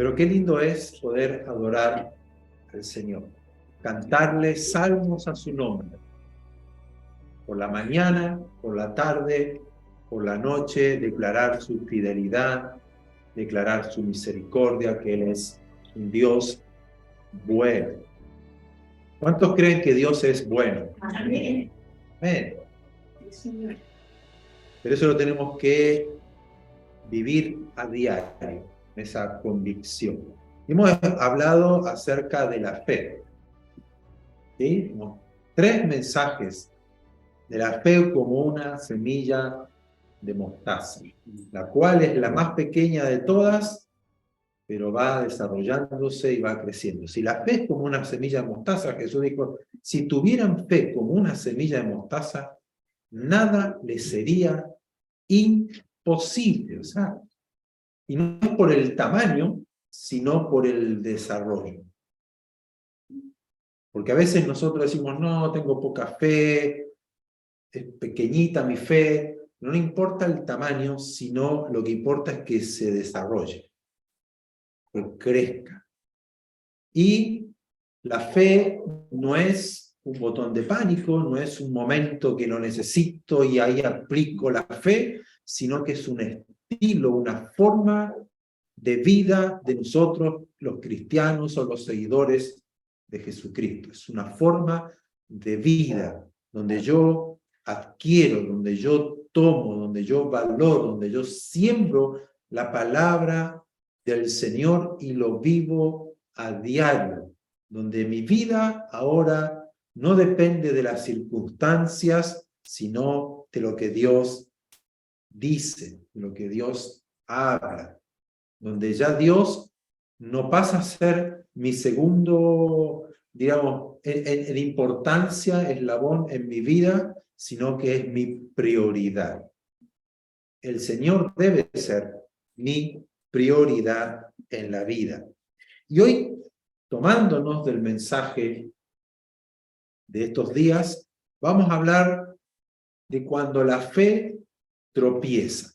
Pero qué lindo es poder adorar al Señor, cantarle salmos a su nombre, por la mañana, por la tarde, por la noche, declarar su fidelidad, declarar su misericordia, que Él es un Dios bueno. ¿Cuántos creen que Dios es bueno? Amén. Amén. Pero eso lo tenemos que vivir a diario, esa convicción. Hemos hablado acerca de la fe. ¿Sí? 3 mensajes de la fe como una semilla de mostaza, la cual es la más pequeña de todas, pero va desarrollándose y va creciendo. Si la fe es como una semilla de mostaza, Jesús dijo, si tuvieran fe como una semilla de mostaza, nada les sería imposible. O sea, y no es por el tamaño, sino por el desarrollo. Porque a veces nosotros decimos, no, tengo poca fe, es pequeñita mi fe. No importa el tamaño, sino lo que importa es que se desarrolle, que crezca. Y la fe no es un botón de pánico, no es un momento que lo necesito y ahí aplico la fe, sino que es un estilo, una forma de vida de nosotros, los cristianos o los seguidores de Jesucristo. Es una forma de vida donde yo adquiero, donde yo tomo, donde yo valoro, donde yo siembro la palabra del Señor y lo vivo a diario, donde mi vida ahora no depende de las circunstancias, sino de lo que Dios dice, de lo que Dios habla, donde ya Dios no pasa a ser mi segundo, digamos, en importancia, eslabón en mi vida, sino que es mi prioridad. El Señor debe ser mi prioridad en la vida. Y hoy, tomándonos del mensaje de estos días, vamos a hablar de cuando la fe tropieza.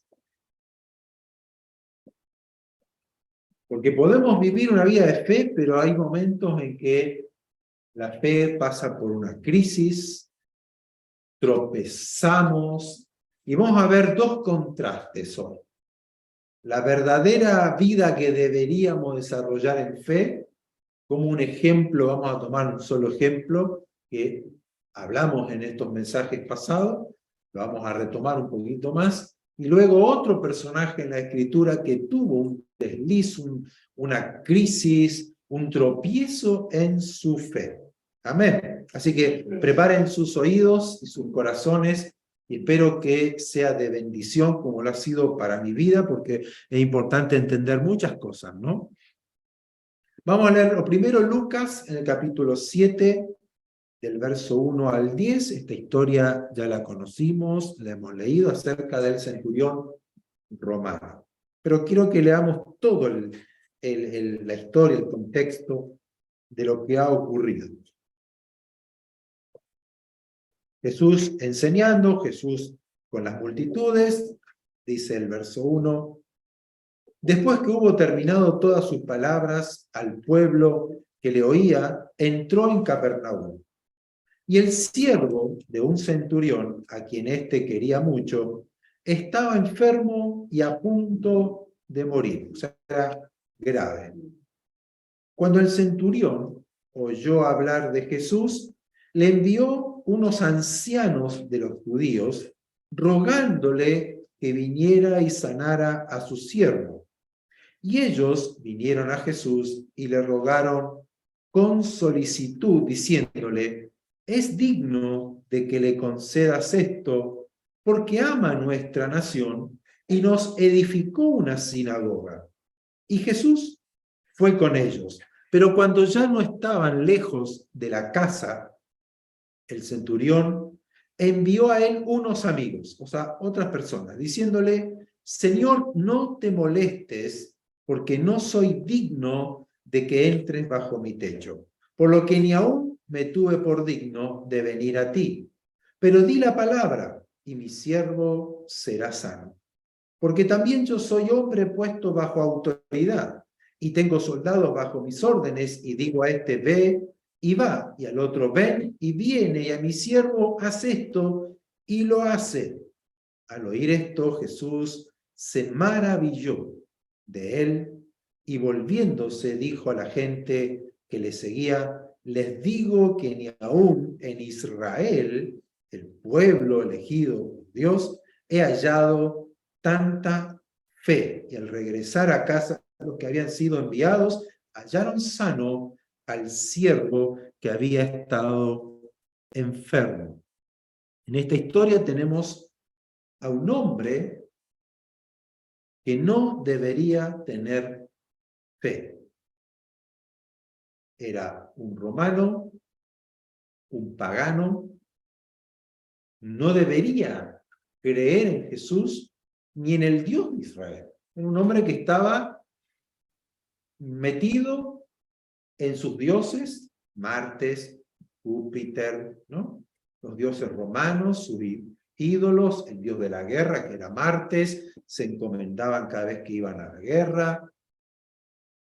Porque podemos vivir una vida de fe, pero hay momentos en que la fe pasa por una crisis, tropezamos, y vamos a ver 2 contrastes hoy. La verdadera vida que deberíamos desarrollar en fe, como un ejemplo, vamos a tomar un solo ejemplo que hablamos en estos mensajes pasados, lo vamos a retomar un poquito más, y luego otro personaje en la Escritura que tuvo un desliz, una crisis, un tropiezo en su fe. Amén. Así que preparen sus oídos y sus corazones y espero que sea de bendición como lo ha sido para mi vida, porque es importante entender muchas cosas, ¿no? Vamos a leer lo primero Lucas en el capítulo 7, del verso 1 al 10. Esta historia ya la conocimos, la hemos leído acerca del centurión romano. Pero quiero que leamos todo la historia, el contexto de lo que ha ocurrido. Jesús enseñando, Jesús con las multitudes, dice el verso 1. Después que hubo terminado todas sus palabras al pueblo que le oía, entró en Capernaum. Y el siervo de un centurión, a quien éste quería mucho, estaba enfermo y a punto de morir, o sea, era grave. Cuando el centurión oyó hablar de Jesús, le envió unos ancianos de los judíos, rogándole que viniera y sanara a su siervo. Y ellos vinieron a Jesús y le rogaron con solicitud, diciéndole, es digno de que le concedas esto, porque ama nuestra nación y nos edificó una sinagoga. Y Jesús fue con ellos. Pero cuando ya no estaban lejos de la casa, el centurión envió a él unos amigos, o sea, otras personas, diciéndole, Señor, no te molestes, porque no soy digno de que entres bajo mi techo, por lo que ni aún me tuve por digno de venir a ti. Pero di la palabra, y mi siervo será sano. Porque también yo soy hombre puesto bajo autoridad, y tengo soldados bajo mis órdenes, y digo a este, ve y va, y al otro, ven y viene, y a mi siervo, haz esto, y lo hace. Al oír esto, Jesús se maravilló de él, y volviéndose dijo a la gente que le seguía, les digo que ni aún en Israel, el pueblo elegido por Dios, he hallado tanta fe. Y al regresar a casa, los que habían sido enviados hallaron sano al siervo que había estado enfermo. En esta historia tenemos a un hombre que no debería tener fe. Era un romano, un pagano, no debería creer en Jesús ni en el Dios de Israel. Era un hombre que estaba metido en sus dioses, Martes, Júpiter, ¿no? Los dioses romanos, sus ídolos, el dios de la guerra, que era Martes, se encomendaban cada vez que iban a la guerra.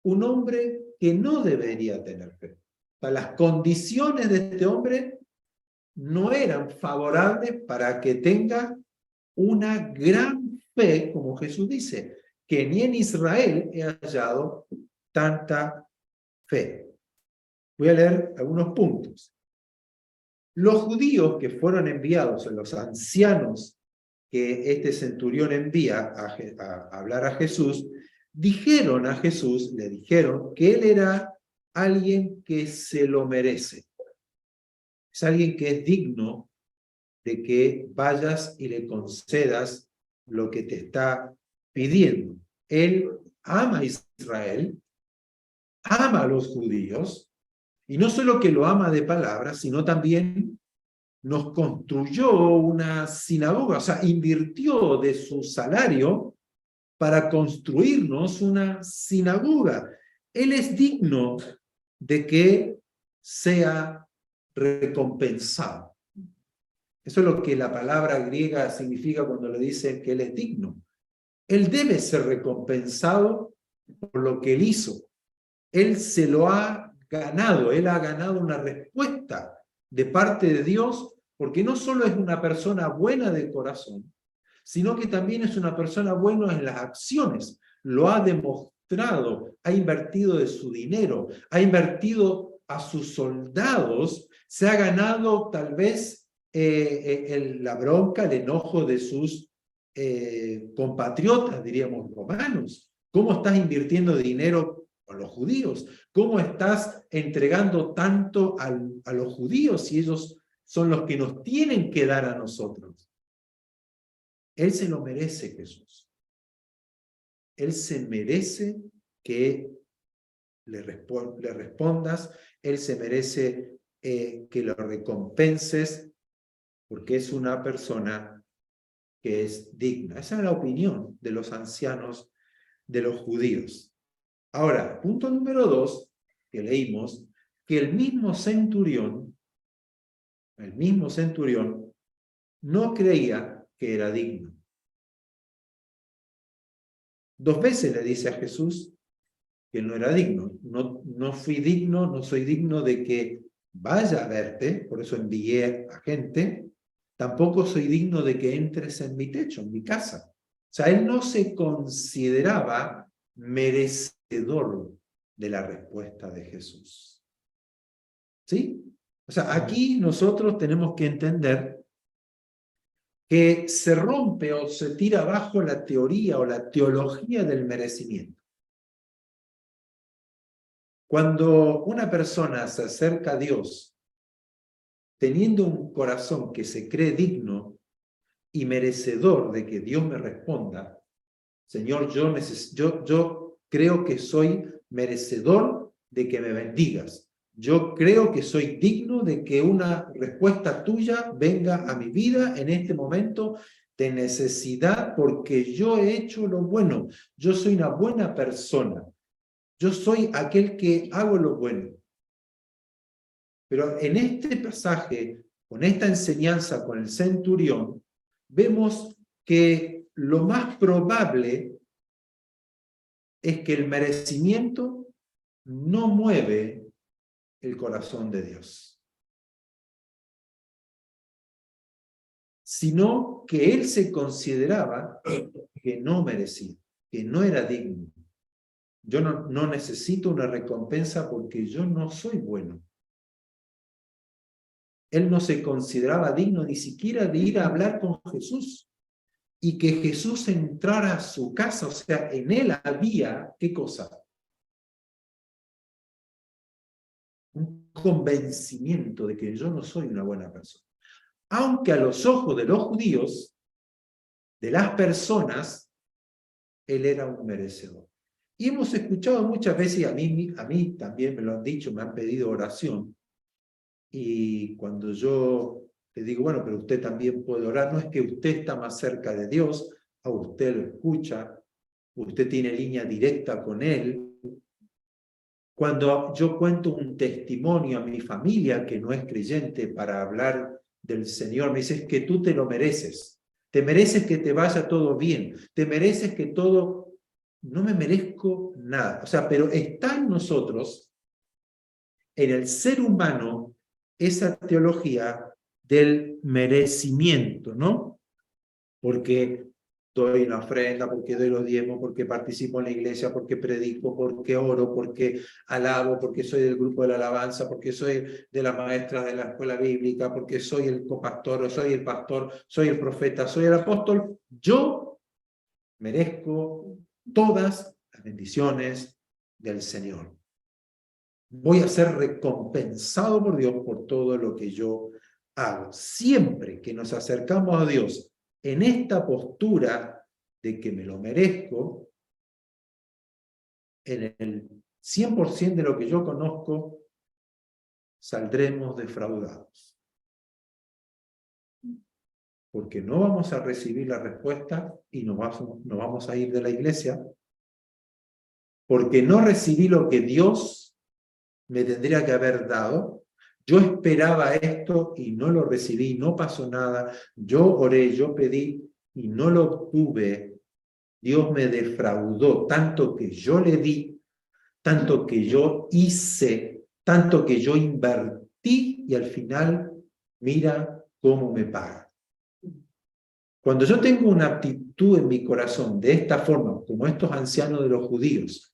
Un hombre que no debería tener fe. O sea, las condiciones de este hombre no eran favorables para que tenga una gran fe, como Jesús dice, que ni en Israel he hallado tanta fe. Voy a leer algunos puntos. Los judíos que fueron enviados, los ancianos que este centurión envía a hablar a Jesús, dijeron a Jesús, le dijeron que él era alguien que se lo merece. Es alguien que es digno de que vayas y le concedas lo que te está pidiendo. Él ama a Israel, ama a los judíos, y no solo que lo ama de palabras, sino también nos construyó una sinagoga, o sea, invirtió de su salario para construirnos una sinagoga. Él es digno de que sea recompensado. Eso es lo que la palabra griega significa cuando le dicen que él es digno. Él debe ser recompensado por lo que él hizo. Él se lo ha ganado, él ha ganado una respuesta de parte de Dios, porque no solo es una persona buena de corazón, sino que también es una persona buena en las acciones. Lo ha demostrado, ha invertido de su dinero, ha invertido a sus soldados, se ha ganado tal vez la bronca, el enojo de sus compatriotas, diríamos, romanos. ¿Cómo estás invirtiendo dinero con los judíos? ¿Cómo estás entregando tanto a los judíos si ellos son los que nos tienen que dar a nosotros? Él se lo merece, Jesús. Él se merece que le respondas, él se merece que lo recompenses, porque es una persona que es digna. Esa es la opinión de los ancianos de los judíos. Ahora, punto número 2, que leímos, que el mismo centurión no creía que era digno. 2 veces le dice a Jesús que no era digno. No fui digno, no soy digno de que vaya a verte, por eso envié a gente. Tampoco soy digno de que entres en mi techo, en mi casa. O sea, él no se consideraba merecedor de la respuesta de Jesús. ¿Sí? O sea, aquí nosotros tenemos que entender que se rompe o se tira abajo la teoría o la teología del merecimiento. Cuando una persona se acerca a Dios teniendo un corazón que se cree digno y merecedor de que Dios me responda, Señor, yo creo que soy merecedor de que me bendigas. Yo creo que soy digno de que una respuesta tuya venga a mi vida en este momento de necesidad porque yo he hecho lo bueno. Yo soy una buena persona. Yo soy aquel que hago lo bueno. Pero en este pasaje, con esta enseñanza con el centurión, vemos que lo más probable es que el merecimiento no mueve el corazón de Dios, sino que él se consideraba que no merecía, que no era digno. Yo no necesito una recompensa porque yo no soy bueno. Él no se consideraba digno ni siquiera de ir a hablar con Jesús y que Jesús entrara a su casa. O sea, en él había, ¿qué cosa? Un convencimiento de que yo no soy una buena persona. Aunque a los ojos de los judíos, de las personas, él era un merecedor. Y hemos escuchado muchas veces, y a mí también me lo han dicho, me han pedido oración, y cuando yo le digo, bueno, pero usted también puede orar, no es que usted está más cerca de Dios, a usted lo escucha, usted tiene línea directa con Él. Cuando yo cuento un testimonio a mi familia que no es creyente para hablar del Señor, me dice, es que tú te lo mereces. Te mereces que te vaya todo bien. Te mereces que todo... No me merezco nada. O sea, pero está en nosotros, en el ser humano, esa teología del merecimiento, ¿no? Porque doy una ofrenda, porque doy los diezmos, porque participo en la iglesia, porque predico, porque oro, porque alabo, porque soy del grupo de la alabanza, porque soy de las maestras de la escuela bíblica, porque soy el copastor, soy el pastor, soy el profeta, soy el apóstol. Yo merezco todas las bendiciones del Señor. Voy a ser recompensado por Dios por todo lo que yo hago. Siempre que nos acercamos a Dios en esta postura de que me lo merezco, en el 100% de lo que yo conozco, saldremos defraudados. Porque no vamos a recibir la respuesta y nos vamos a ir de la iglesia, porque no recibí lo que Dios me tendría que haber dado. Yo esperaba esto y no lo recibí, no pasó nada. Yo oré, yo pedí y no lo obtuve. Dios me defraudó, tanto que yo le di, tanto que yo hice, tanto que yo invertí y al final, mira cómo me paga. Cuando yo tengo una actitud en mi corazón de esta forma, como estos ancianos de los judíos,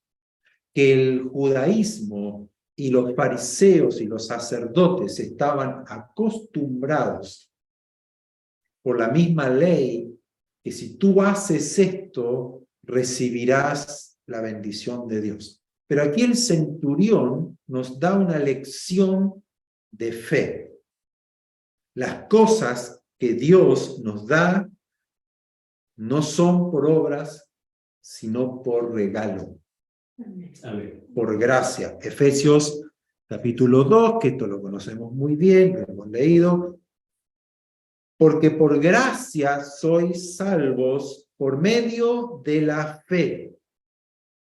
que el judaísmo y los fariseos y los sacerdotes estaban acostumbrados por la misma ley que si tú haces esto, recibirás la bendición de Dios. Pero aquí el centurión nos da una lección de fe. Las cosas que Dios nos da no son por obras, sino por regalo. Por gracia. Efesios capítulo 2, que esto lo conocemos muy bien, lo hemos leído. Porque por gracia sois salvos por medio de la fe.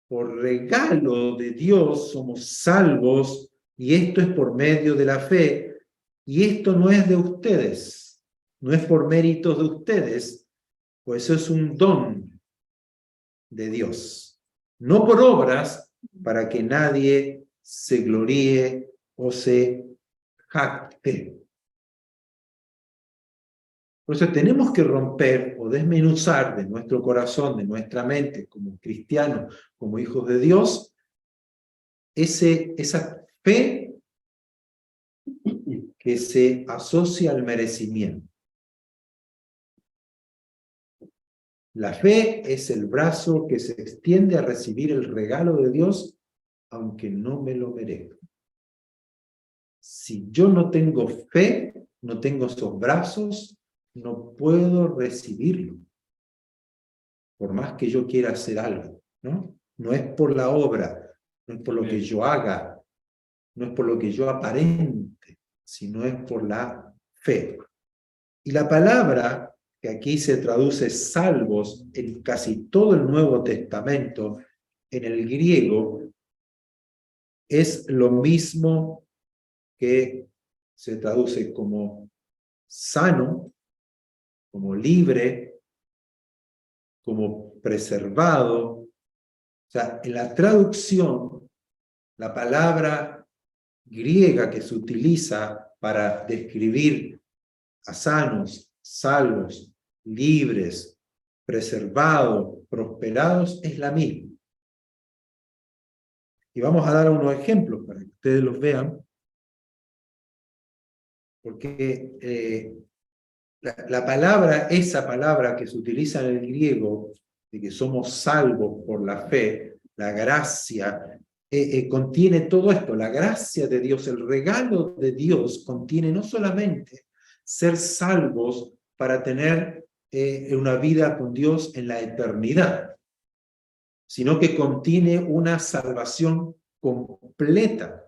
Por regalo de Dios somos salvos y esto es por medio de la fe. Y esto no es de ustedes, no es por méritos de ustedes, pues eso es un don de Dios. No por obras para que nadie se gloríe o se jacte. Por eso tenemos que romper o desmenuzar de nuestro corazón, de nuestra mente, como cristianos, como hijos de Dios, esa fe que se asocia al merecimiento. La fe es el brazo que se extiende a recibir el regalo de Dios, aunque no me lo merezca. Si yo no tengo fe, no tengo esos brazos, no puedo recibirlo. Por más que yo quiera hacer algo, ¿no? No es por la obra, no es por lo que yo haga, no es por lo que yo aparente, sino es por la fe. Y la palabra que aquí se traduce salvos en casi todo el Nuevo Testamento, en el griego, es lo mismo que se traduce como sano, como libre, como preservado, O sea, en la traducción, la palabra griega que se utiliza para describir a sanos, salvos, libres, preservados, prosperados, es la misma. Y vamos a dar unos ejemplos para que ustedes los vean, porque la palabra, esa palabra que se utiliza en el griego, de que somos salvos por la fe, la gracia, contiene todo esto. La gracia de Dios, el regalo de Dios, contiene no solamente ser salvos para tener una vida con Dios en la eternidad, sino que contiene una salvación completa.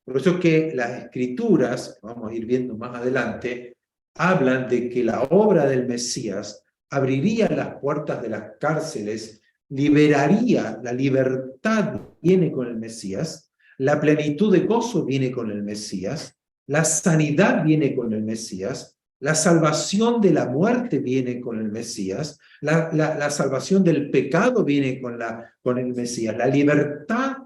Por eso que las Escrituras, vamos a ir viendo más adelante, hablan de que la obra del Mesías abriría las puertas de las cárceles, liberaría, la libertad viene con el Mesías, la plenitud de gozo viene con el Mesías, la sanidad viene con el Mesías, la salvación de la muerte viene con el Mesías, la salvación del pecado viene con el Mesías, la libertad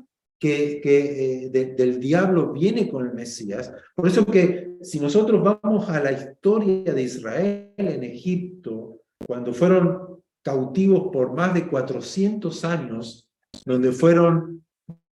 del diablo viene con el Mesías. Por eso que si nosotros vamos a la historia de Israel en Egipto, cuando fueron cautivos por más de 400 años, donde fueron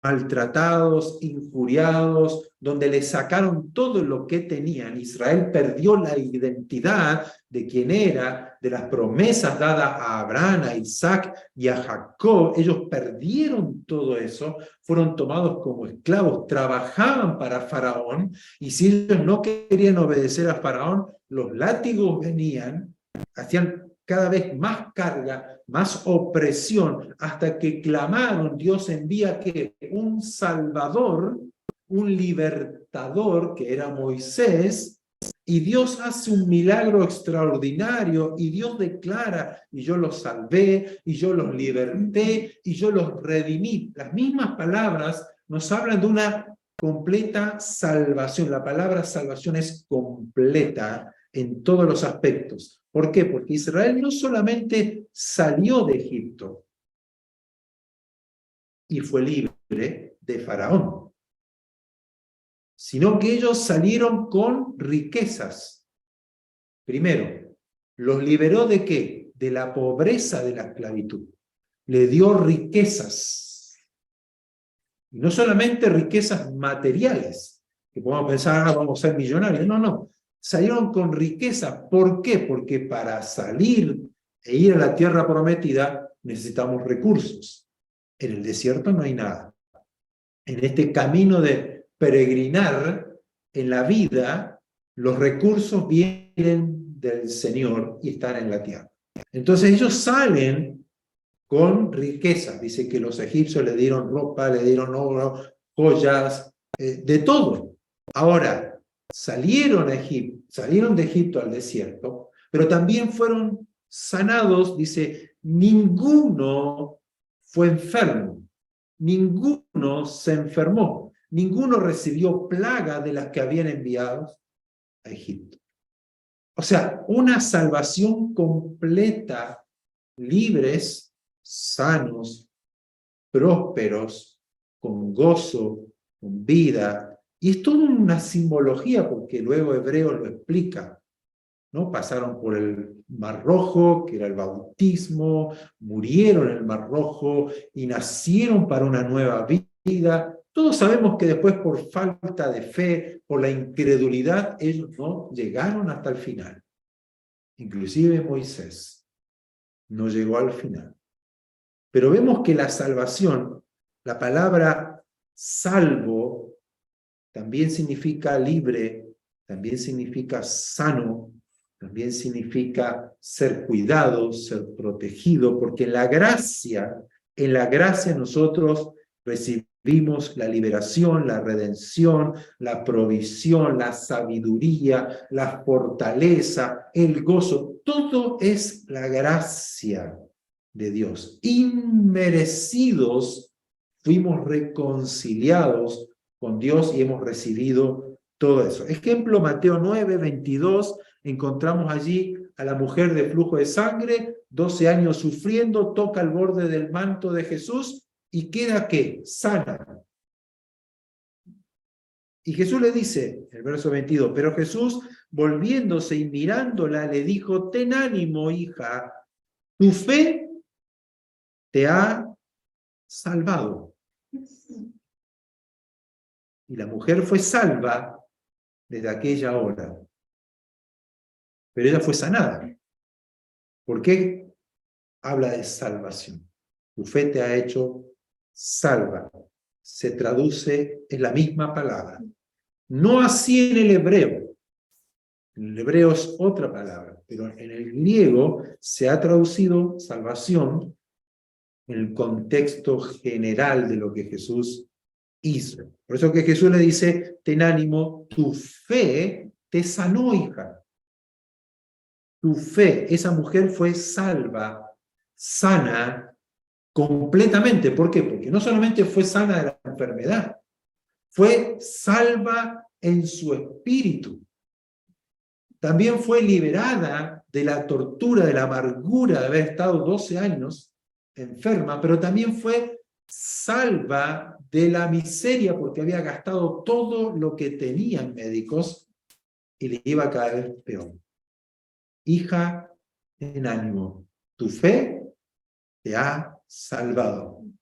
maltratados, injuriados, donde le sacaron todo lo que tenían. Israel perdió la identidad de quién era, de las promesas dadas a Abraham, a Isaac y a Jacob. Ellos perdieron todo eso, fueron tomados como esclavos, trabajaban para Faraón, y si ellos no querían obedecer a Faraón, los látigos venían, hacían cada vez más carga, más opresión, hasta que clamaron, Dios envía que un salvador, un libertador, que era Moisés, y Dios hace un milagro extraordinario, y Dios declara, y yo los salvé, y yo los liberté, y yo los redimí. Las mismas palabras nos hablan de una completa salvación. La palabra salvación es completa en todos los aspectos. ¿Por qué? Porque Israel no solamente salió de Egipto y fue libre de Faraón, sino que ellos salieron con riquezas. Primero, los liberó ¿de qué? De la pobreza de la esclavitud. Le dio riquezas. Y no solamente riquezas materiales, que podemos pensar, vamos a ser millonarios. No, no. Salieron con riqueza. ¿Por qué? Porque para salir e ir a la tierra prometida necesitamos recursos. En el desierto no hay nada. En este camino de peregrinar en la vida, los recursos vienen del Señor y están en la tierra. Entonces ellos salen con riquezas. Dice que los egipcios le dieron ropa, le dieron oro, joyas, de todo. Ahora, salieron de Egipto al desierto, pero también fueron sanados. Dice, ninguno fue enfermo, ninguno se enfermó, ninguno recibió plaga de las que habían enviado a Egipto. O sea, una salvación completa, libres, sanos, prósperos, con gozo, con vida. Y es toda una simbología, porque luego Hebreos lo explica, ¿no? Pasaron por el Mar Rojo, que era el bautismo, murieron en el Mar Rojo y nacieron para una nueva vida. Todos sabemos que después, por falta de fe, por la incredulidad, ellos no llegaron hasta el final. Inclusive Moisés no llegó al final. Pero vemos que la salvación, la palabra salvo, también significa libre, también significa sano, también significa ser cuidado, ser protegido, porque en la gracia nosotros recibimos la liberación, la redención, la provisión, la sabiduría, la fortaleza, el gozo. Todo es la gracia de Dios. Inmerecidos, fuimos reconciliados con Dios y hemos recibido todo eso. Ejemplo, Mateo 9, 22 Encontramos allí a la mujer de flujo de sangre, 12 años sufriendo, toca el borde del manto de Jesús y queda ¿qué? Sana. Y Jesús le dice, el verso 22, pero Jesús, volviéndose y mirándola, le dijo, ten ánimo, hija, tu fe te ha salvado. Y la mujer fue salva desde aquella hora. Pero ella fue sanada. ¿Por qué habla de salvación? Tu fe te ha hecho salva. Se traduce en la misma palabra. No así en el hebreo. En el hebreo es otra palabra, pero en el griego se ha traducido salvación en el contexto general de lo que Jesús hizo. Por eso que Jesús le dice, ten ánimo, tu fe te sanó, hija. Tu fe, esa mujer fue salva, sana, completamente. ¿Por qué? Porque no solamente fue sana de la enfermedad, fue salva en su espíritu. También fue liberada de la tortura, de la amargura de haber estado 12 años enferma, pero también fue salva de la miseria porque había gastado todo lo que tenían médicos y le iba a caer peor. Hija, ten ánimo, tu fe te ha salvado. O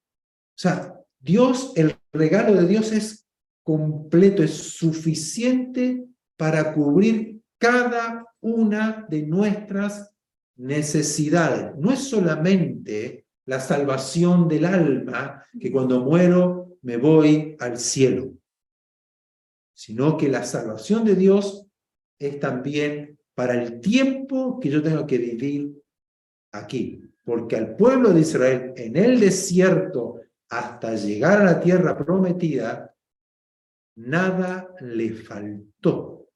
sea, Dios, el regalo de Dios es completo, es suficiente para cubrir cada una de nuestras necesidades. No es solamente la salvación del alma, que cuando muero me voy al cielo, sino que la salvación de Dios es también para el tiempo que yo tengo que vivir aquí. Porque al pueblo de Israel en el desierto, hasta llegar a la tierra prometida, nada le faltó.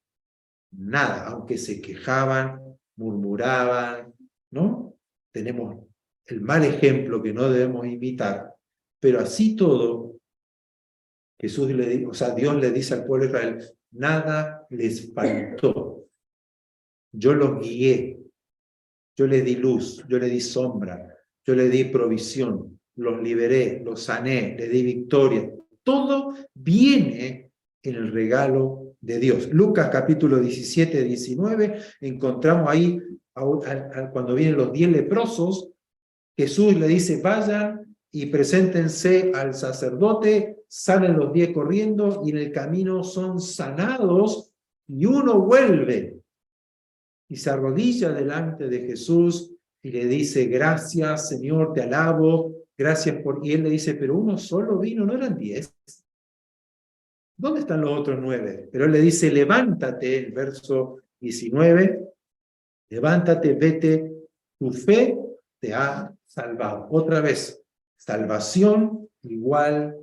Nada, aunque se quejaban, murmuraban, ¿no? Tenemos el mal ejemplo que no debemos imitar, pero así todo, Jesús Dios le dice al pueblo de Israel, nada les faltó. Yo los guié, yo les di luz, yo les di sombra, yo les di provisión, los liberé, los sané, les di victoria. Todo viene en el regalo de Dios. Lucas capítulo 17, 19, encontramos ahí cuando vienen los 10 leprosos, Jesús le dice, vayan y preséntense al sacerdote, salen los 10 corriendo y en el camino son sanados y uno vuelve y se arrodilla delante de Jesús y le dice, gracias Señor, te alabo, gracias por... Y él le dice, pero uno solo vino, ¿no eran 10? ¿Dónde están los otros 9? Pero él le dice, levántate, el verso 19, levántate, vete, tu fe te ha salvado. Otra vez, salvación igual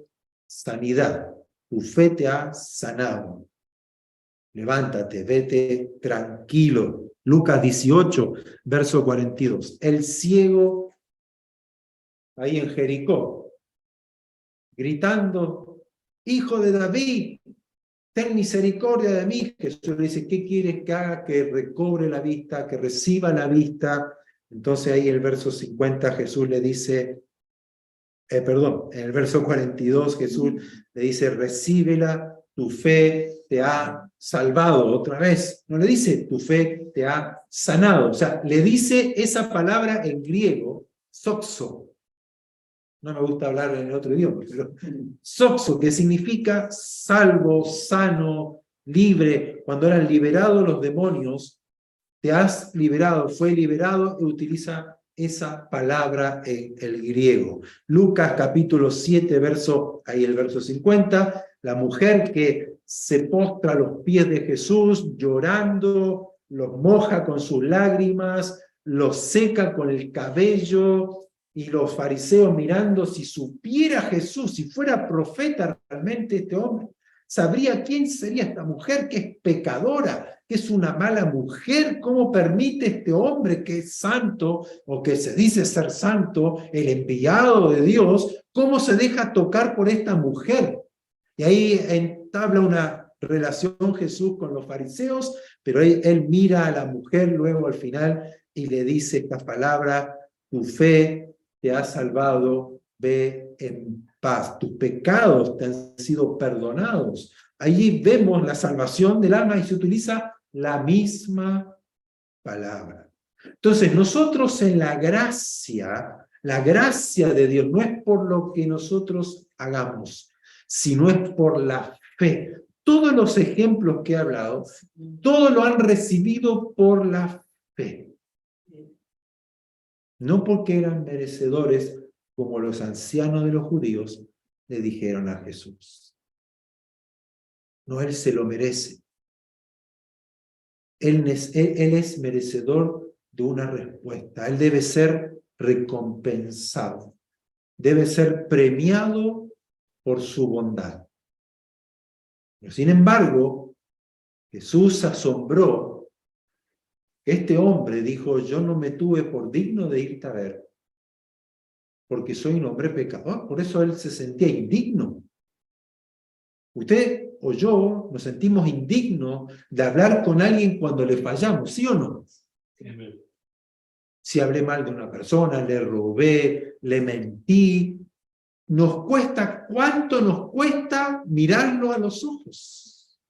sanidad. Tu fe te ha sanado. Levántate, vete tranquilo. Lucas 18, verso 42. El ciego ahí en Jericó, gritando, Hijo de David, ten misericordia de mí. Jesús le dice, ¿qué quieres que haga? Que recobre la vista, que reciba la vista. Entonces ahí el verso 50 Jesús le dice, en el verso 42 Jesús le dice, recíbela, tu fe te ha salvado. Otra vez, no le dice, tu fe te ha sanado. O sea, le dice esa palabra en griego, soxo. No me gusta hablar en el otro idioma, pero soxo, que significa salvo, sano, libre. Cuando eran liberados los demonios, te has liberado, fue liberado, y utiliza esa palabra en el griego. Lucas capítulo 7, ahí el verso 50, la mujer que se postra a los pies de Jesús llorando, los moja con sus lágrimas, los seca con el cabello, y los fariseos mirando, si supiera Jesús, si fuera profeta realmente este hombre, sabría quién sería esta mujer que es pecadora, que es una mala mujer. ¿Cómo permite este hombre que es santo, o que se dice ser santo, el enviado de Dios, cómo se deja tocar por esta mujer? Y ahí entabla relación Jesús con los fariseos, pero él mira a la mujer luego al final y le dice estas palabras: tu fe te ha salvado, ve en paz, tus pecados te han sido perdonados. Allí vemos la salvación del alma y se utiliza la misma palabra. Entonces, nosotros en la gracia de Dios no es por lo que nosotros hagamos, sino es por la fe. Todos los ejemplos que he hablado, todos lo han recibido por la fe. No porque eran merecedores, como los ancianos de los judíos le dijeron a Jesús. No, él se lo merece. Él es merecedor de una respuesta. Él debe ser recompensado. Debe ser premiado por su bondad. Pero sin embargo, Jesús se asombró. Este hombre dijo: yo no me tuve por digno de irte a ver, porque soy un hombre pecador. Por eso él se sentía indigno. Usted o yo nos sentimos indignos de hablar con alguien cuando le fallamos, ¿sí o no? Si hablé mal de una persona, le robé, le mentí, nos cuesta, ¿cuánto nos cuesta mirarlo a los ojos?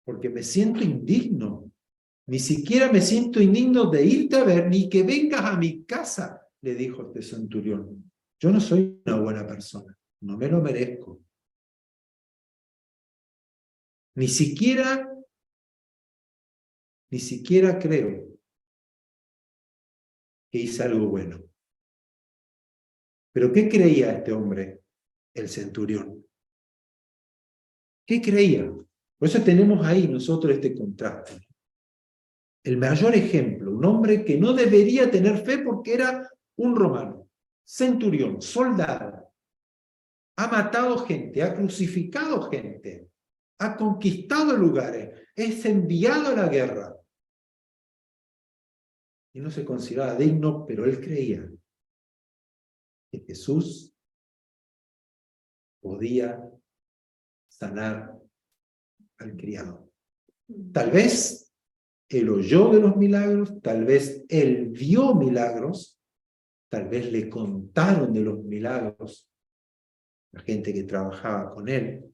Porque me siento indigno. Ni siquiera me siento indigno de irte a ver, ni que vengas a mi casa, le dijo este centurión. Yo no soy una buena persona, no me lo merezco. Ni siquiera creo que hice algo bueno. ¿Pero qué creía este hombre, el centurión? ¿Qué creía? Por eso tenemos ahí nosotros este contraste. El mayor ejemplo, un hombre que no debería tener fe porque era un romano, centurión, soldado. Ha matado gente, ha crucificado gente, ha conquistado lugares, es enviado a la guerra. Y no se consideraba digno, pero él creía que Jesús podía sanar al criado. Tal vez él oyó de los milagros, tal vez él vio milagros, tal vez le contaron de los milagros la gente que trabajaba con él,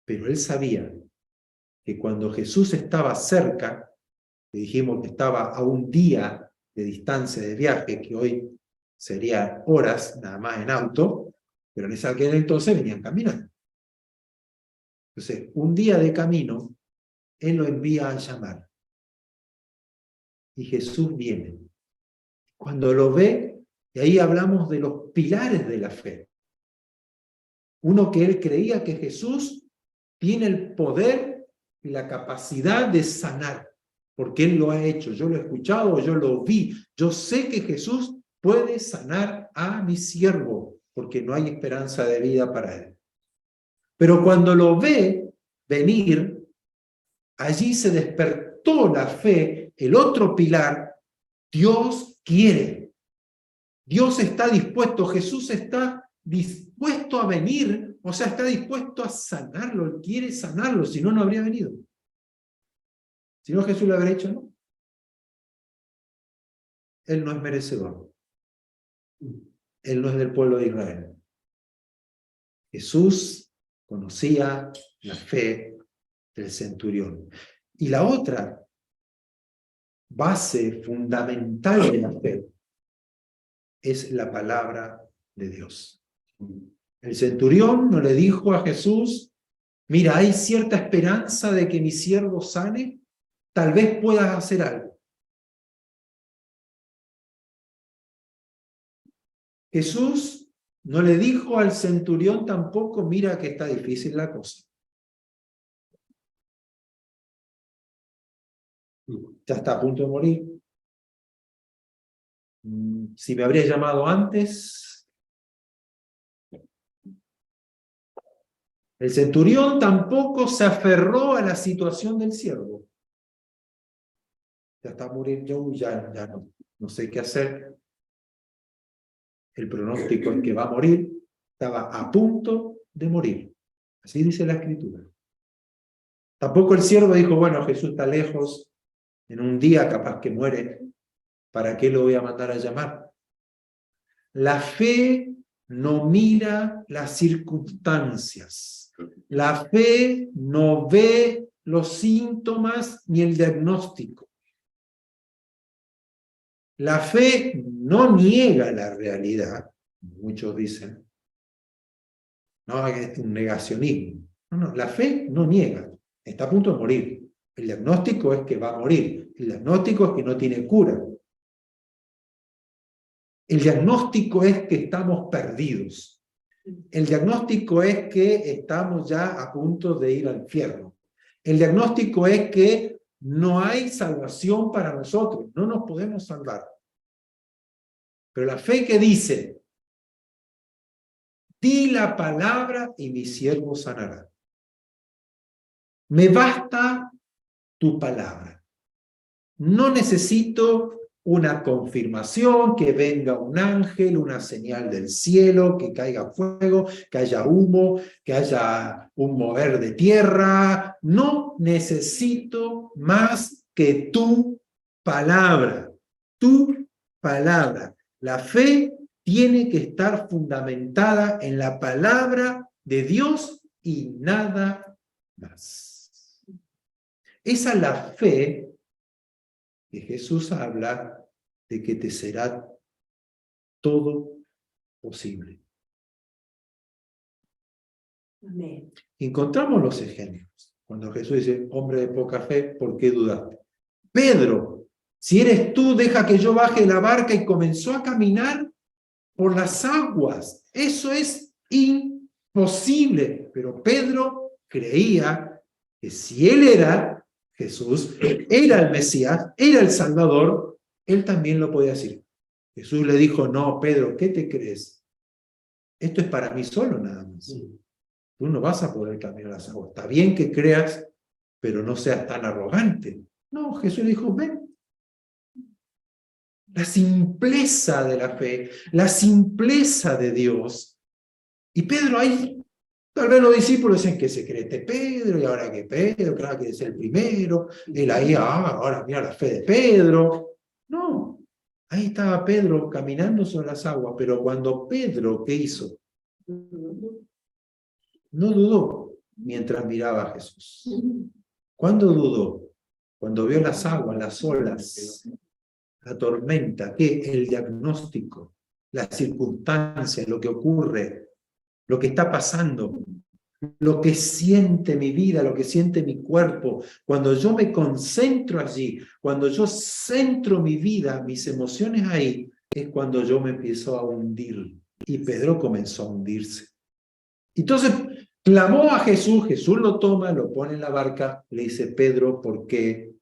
pero él sabía que cuando Jesús estaba cerca, le dijimos que estaba a un día de distancia de viaje, que hoy sería horas nada más en auto, pero en aquel entonces venían caminando. Entonces, un día de camino, él lo envía a llamar. Y Jesús viene. Cuando lo ve, y ahí hablamos de los pilares de la fe. Uno, que él creía que Jesús tiene el poder y la capacidad de sanar, porque él lo ha hecho. Yo lo he escuchado, yo lo vi. Yo sé que Jesús puede sanar a mi siervo, porque no hay esperanza de vida para él. Pero cuando lo ve venir, allí se despertó la fe, el otro pilar. Dios quiere. Dios está dispuesto, Jesús está dispuesto a venir, o sea, está dispuesto a sanarlo, él quiere sanarlo, si no, no habría venido. Si no, Jesús lo habría hecho, ¿no? Él no es merecedor. Él no es del pueblo de Israel. Jesús conocía la fe del centurión. Y la otra base fundamental de la fe es la palabra de Dios. El centurión no le dijo a Jesús: mira, hay cierta esperanza de que mi siervo sane, tal vez puedas hacer algo. Jesús no le dijo al centurión tampoco: mira que está difícil la cosa. Ya está a punto de morir. Si me habrías llamado antes. El centurión tampoco se aferró a la situación del siervo. Ya está a morir yo, ya no sé qué hacer. El pronóstico es que va a morir. Estaba a punto de morir. Así dice la Escritura. Tampoco el siervo dijo, bueno, Jesús está lejos, en un día capaz que muere, ¿para qué lo voy a mandar a llamar? La fe no mira las circunstancias. La fe no ve los síntomas ni el diagnóstico. La fe no niega la realidad, muchos dicen. No, es un negacionismo. No, la fe no niega, está a punto de morir. El diagnóstico es que va a morir. El diagnóstico es que no tiene cura. El diagnóstico es que estamos perdidos. El diagnóstico es que estamos ya a punto de ir al infierno. El diagnóstico es que no hay salvación para nosotros, no nos podemos salvar. Pero la fe que dice, di la palabra y mi siervo sanará. Me basta tu palabra. No necesito una confirmación, que venga un ángel, una señal del cielo, que caiga fuego, que haya humo, que haya un mover de tierra. No necesito más que tu palabra. Tu palabra. La fe tiene que estar fundamentada en la palabra de Dios y nada más. Esa es la fe que Jesús habla de que te será todo posible. Amén. Encontramos los ejemplos. Cuando Jesús dice, hombre de poca fe, ¿por qué dudaste? Pedro, si eres tú, deja que yo baje de la barca, y comenzó a caminar por las aguas. Eso es imposible. Pero Pedro creía que si él era Jesús, era el Mesías, era el Salvador, él también lo podía decir. Jesús le dijo, no, Pedro, ¿qué te crees? Esto es para mí solo nada más. Tú no vas a poder caminar las aguas. Está bien que creas, pero no seas tan arrogante. No, Jesús le dijo, ven. La simpleza de la fe, la simpleza de Dios. Y Pedro ahí, tal vez los discípulos dicen que se cree este Pedro, y ahora que Pedro, claro que es el primero, él ahí, ahora mira la fe de Pedro. No, ahí estaba Pedro caminando sobre las aguas, pero cuando Pedro, ¿qué hizo? No dudó mientras miraba a Jesús. ¿Cuándo dudó? Cuando vio las aguas, las olas, la tormenta, ¿qué? El diagnóstico, las circunstancias, lo que ocurre, lo que está pasando, lo que siente mi vida, lo que siente mi cuerpo. Cuando yo me concentro allí, cuando yo centro mi vida, mis emociones ahí, es cuando yo me empiezo a hundir. Y Pedro comenzó a hundirse. Entonces clamó a Jesús, Jesús lo toma, lo pone en la barca, le dice, Pedro, ¿por qué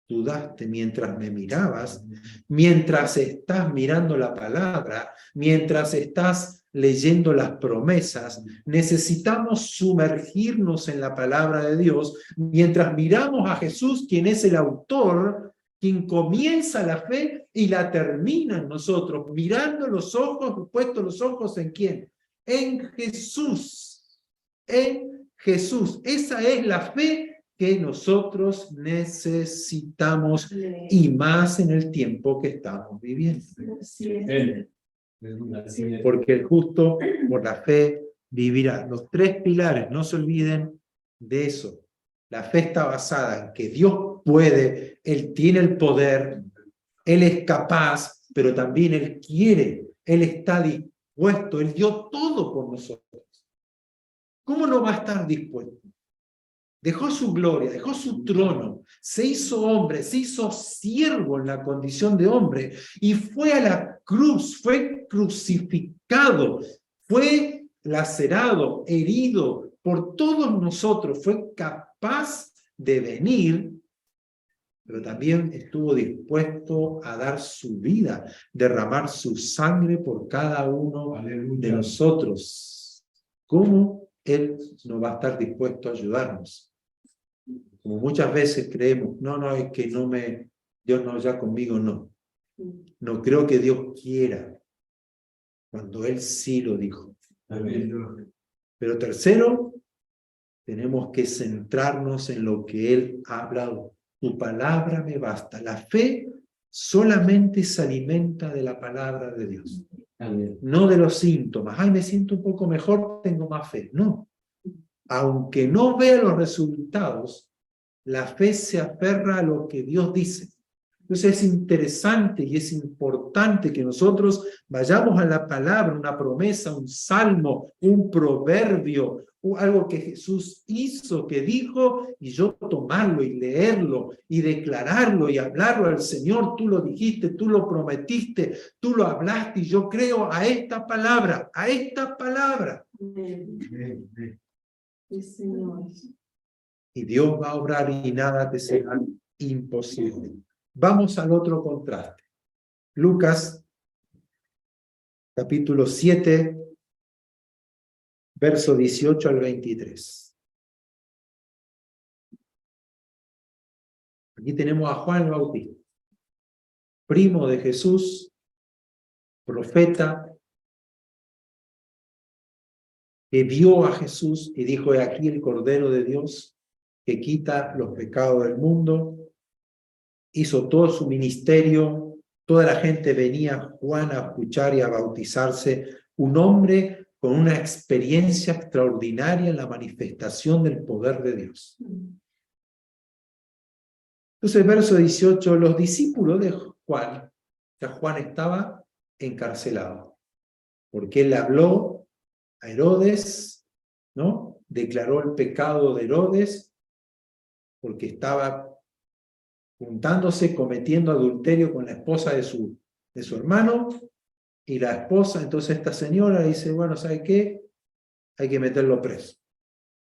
dudaste mientras me mirabas? Mientras estás mirando la palabra, mientras estás leyendo las promesas, necesitamos sumergirnos en la palabra de Dios, mientras miramos a Jesús, quien es el autor, quien comienza la fe y la termina en nosotros, mirando los ojos, puestos los ojos ¿en quién? En Jesús, en Jesús. Esa es la fe que nosotros necesitamos y más en el tiempo que estamos viviendo. Porque el justo por la fe vivirá. Los tres pilares, no se olviden de eso. La fe está basada en que Dios puede, Él tiene el poder, Él es capaz, pero también Él quiere, Él está dispuesto, Él dio todo por nosotros. ¿Cómo no va a estar dispuesto? Dejó su gloria, dejó su trono, se hizo hombre, se hizo siervo en la condición de hombre y fue a la cruz, fue crucificado, fue lacerado, herido por todos nosotros, fue capaz de venir, pero también estuvo dispuesto a dar su vida, derramar su sangre por cada uno de nosotros. ¿Cómo Él no va a estar dispuesto a ayudarnos? Como muchas veces creemos, no, es que Dios no, ya conmigo no. No creo que Dios quiera, cuando Él sí lo dijo. Pero tercero, tenemos que centrarnos en lo que Él ha hablado. Tu palabra me basta. La fe solamente se alimenta de la palabra de Dios. Amén. No de los síntomas. Ay, me siento un poco mejor, tengo más fe. No. Aunque no vea los resultados, la fe se aferra a lo que Dios dice. Entonces es interesante y es importante que nosotros vayamos a la palabra, una promesa, un salmo, un proverbio, algo que Jesús hizo, que dijo, y yo tomarlo y leerlo y declararlo y hablarlo al Señor. Tú lo dijiste, tú lo prometiste, tú lo hablaste y yo creo a esta palabra, a esta palabra. Sí, Señor. Y Dios va a obrar y nada te será imposible. Vamos al otro contraste. Lucas, capítulo 7, verso 18 al 23. Aquí tenemos a Juan el Bautista, primo de Jesús, profeta, que vio a Jesús y dijo: he aquí el Cordero de Dios que quita los pecados del mundo. Hizo todo su ministerio, toda la gente venía a Juan a escuchar y a bautizarse, un hombre con una experiencia extraordinaria en la manifestación del poder de Dios. Entonces, verso 18, los discípulos de Juan, ya Juan estaba encarcelado, porque él habló a Herodes, ¿no? Declaró el pecado de Herodes, porque estaba juntándose, cometiendo adulterio con la esposa de su hermano, y la esposa, entonces esta señora dice: bueno, ¿sabe qué? Hay que meterlo preso,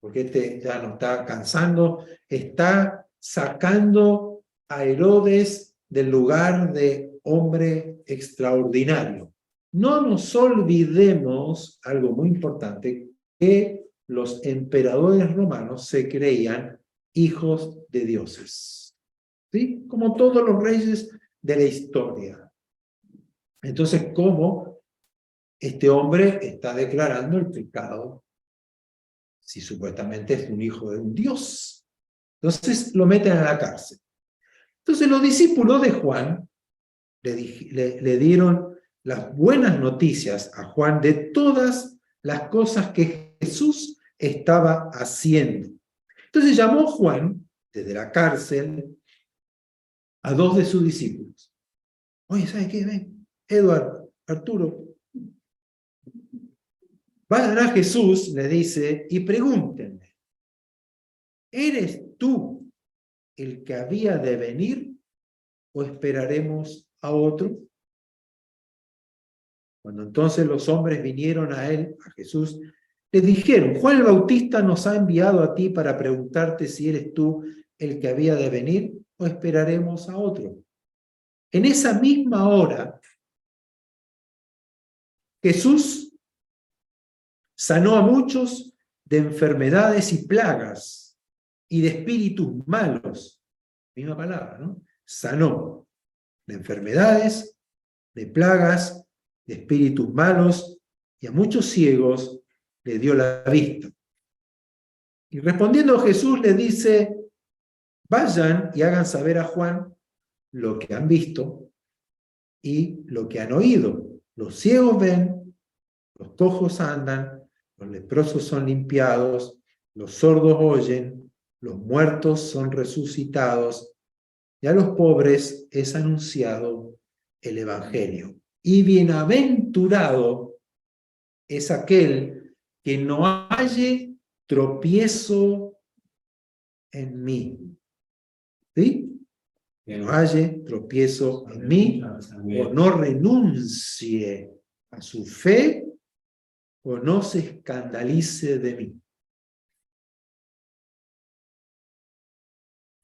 porque este ya nos está cansando, está sacando a Herodes del lugar de hombre extraordinario. No nos olvidemos algo muy importante, que los emperadores romanos se creían hijos de dioses. ¿Sí? Como todos los reyes de la historia. Entonces, ¿cómo este hombre está declarando el pecado si supuestamente es un hijo de un dios? Entonces lo meten a la cárcel. Entonces los discípulos de Juan le dieron las buenas noticias a Juan de todas las cosas que Jesús estaba haciendo. Entonces llamó Juan desde la cárcel a dos de sus discípulos. Oye, ¿sabes qué? Ven, Eduardo, Arturo. Vayan a Jesús, le dice, y pregúntenle: ¿eres tú el que había de venir o esperaremos a otro? Cuando entonces los hombres vinieron a él, a Jesús, le dijeron: Juan el Bautista nos ha enviado a ti para preguntarte si eres tú el que había de venir o esperaremos a otro. En esa misma hora, Jesús sanó a muchos de enfermedades y plagas y de espíritus malos. Misma palabra, ¿no? Sanó de enfermedades, de plagas, de espíritus malos, y a muchos ciegos le dio la vista. Y respondiendo Jesús le dice: vayan y hagan saber a Juan lo que han visto y lo que han oído. Los ciegos ven, los cojos andan, los leprosos son limpiados, los sordos oyen, los muertos son resucitados, y a los pobres es anunciado el Evangelio. Y bienaventurado es aquel que no halle tropiezo en mí. ¿Sí? Que no halle tropiezo en mí, o no renuncie a su fe, o no se escandalice de mí.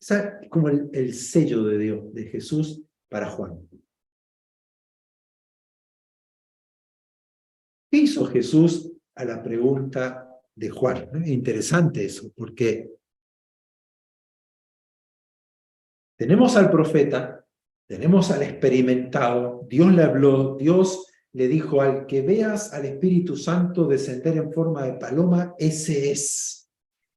Es como el sello de Dios, de Jesús para Juan. ¿Qué hizo Jesús a la pregunta de Juan? Es interesante eso, porque tenemos al profeta, tenemos al experimentado, Dios le habló, Dios le dijo, al que veas al Espíritu Santo descender en forma de paloma, ese es.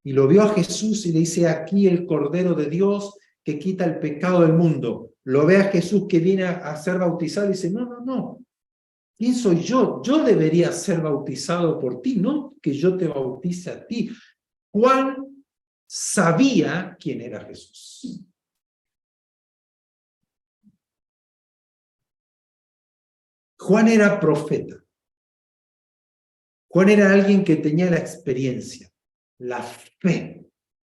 Y lo vio a Jesús y le dice, aquí el Cordero de Dios que quita el pecado del mundo. Lo ve a Jesús que viene a ser bautizado y dice, no, no, no. ¿Quién soy yo? Yo debería ser bautizado por ti, no que yo te bautice a ti. Juan sabía quién era Jesús. Juan era profeta. Juan era alguien que tenía la experiencia, la fe.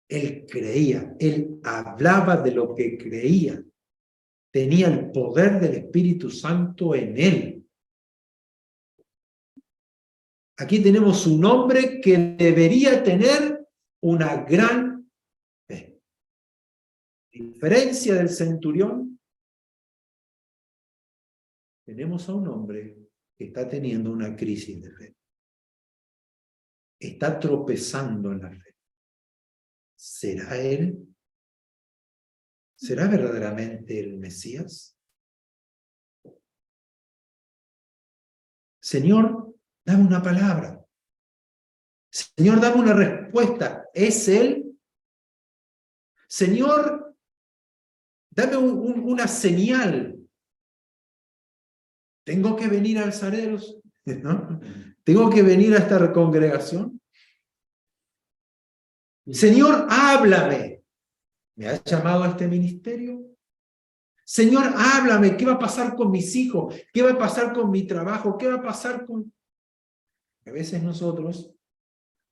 Él creía, él hablaba de lo que creía. Tenía el poder del Espíritu Santo en él. Aquí tenemos un hombre que debería tener una gran fe. A diferencia del centurión, tenemos a un hombre que está teniendo una crisis de fe. Está tropezando en la fe. ¿Será él? ¿Será verdaderamente el Mesías? Señor, dame una palabra. Señor, dame una respuesta. ¿Es él? Señor, dame una señal. ¿Tengo que venir a Alzareros? ¿No? ¿Tengo que venir a esta congregación? Señor, háblame. ¿Me has llamado a este ministerio? Señor, háblame. ¿Qué va a pasar con mis hijos? ¿Qué va a pasar con mi trabajo? ¿Qué va a pasar con...? A veces nosotros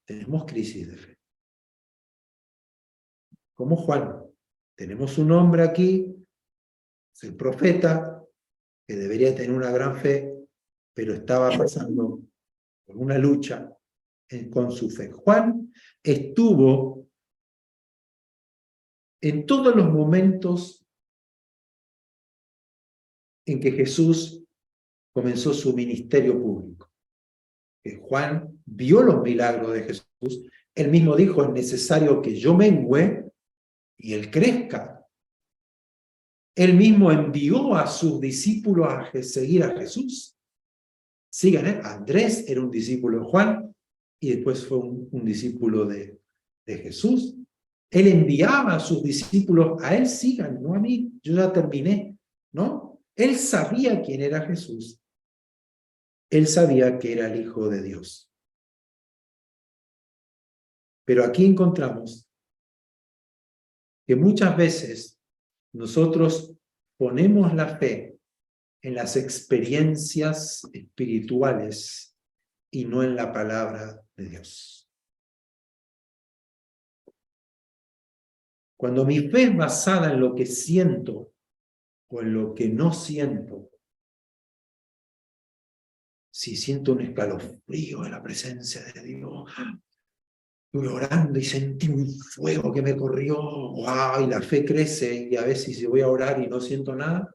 tenemos crisis de fe. Como Juan. Tenemos un hombre aquí, es el profeta, que debería tener una gran fe, pero estaba pasando por una lucha con su fe. Juan estuvo en todos los momentos en que Jesús comenzó su ministerio público. Juan vio los milagros de Jesús. Él mismo dijo, es necesario que yo mengüe y él crezca. Él mismo envió a sus discípulos a seguir a Jesús. Sigan, ¿eh? Andrés era un discípulo de Juan y después fue un discípulo de Jesús. Él enviaba a sus discípulos a él, sigan, no a mí, yo ya terminé, ¿no? Él sabía quién era Jesús. Él sabía que era el Hijo de Dios. Pero aquí encontramos que muchas veces nosotros ponemos la fe en las experiencias espirituales y no en la palabra de Dios. Cuando mi fe es basada en lo que siento o en lo que no siento, si siento un escalofrío de la presencia de Dios, estuve orando y sentí un fuego que me corrió, ¡wow! Y la fe crece, y a veces si voy a orar y no siento nada,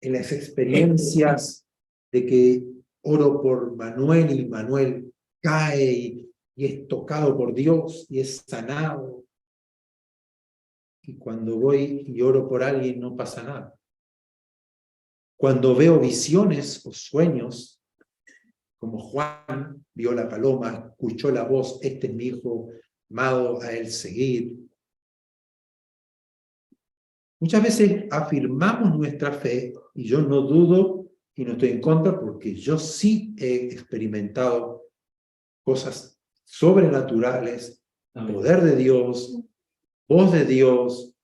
en las experiencias de que oro por Manuel y Manuel cae y es tocado por Dios y es sanado. Y cuando voy y oro por alguien no pasa nada. Cuando veo visiones o sueños, como Juan vio la paloma, escuchó la voz, este es mi hijo amado, a él seguir. Muchas veces afirmamos nuestra fe, y yo no dudo y no estoy en contra, porque yo sí he experimentado cosas sobrenaturales, poder de Dios, voz de Dios,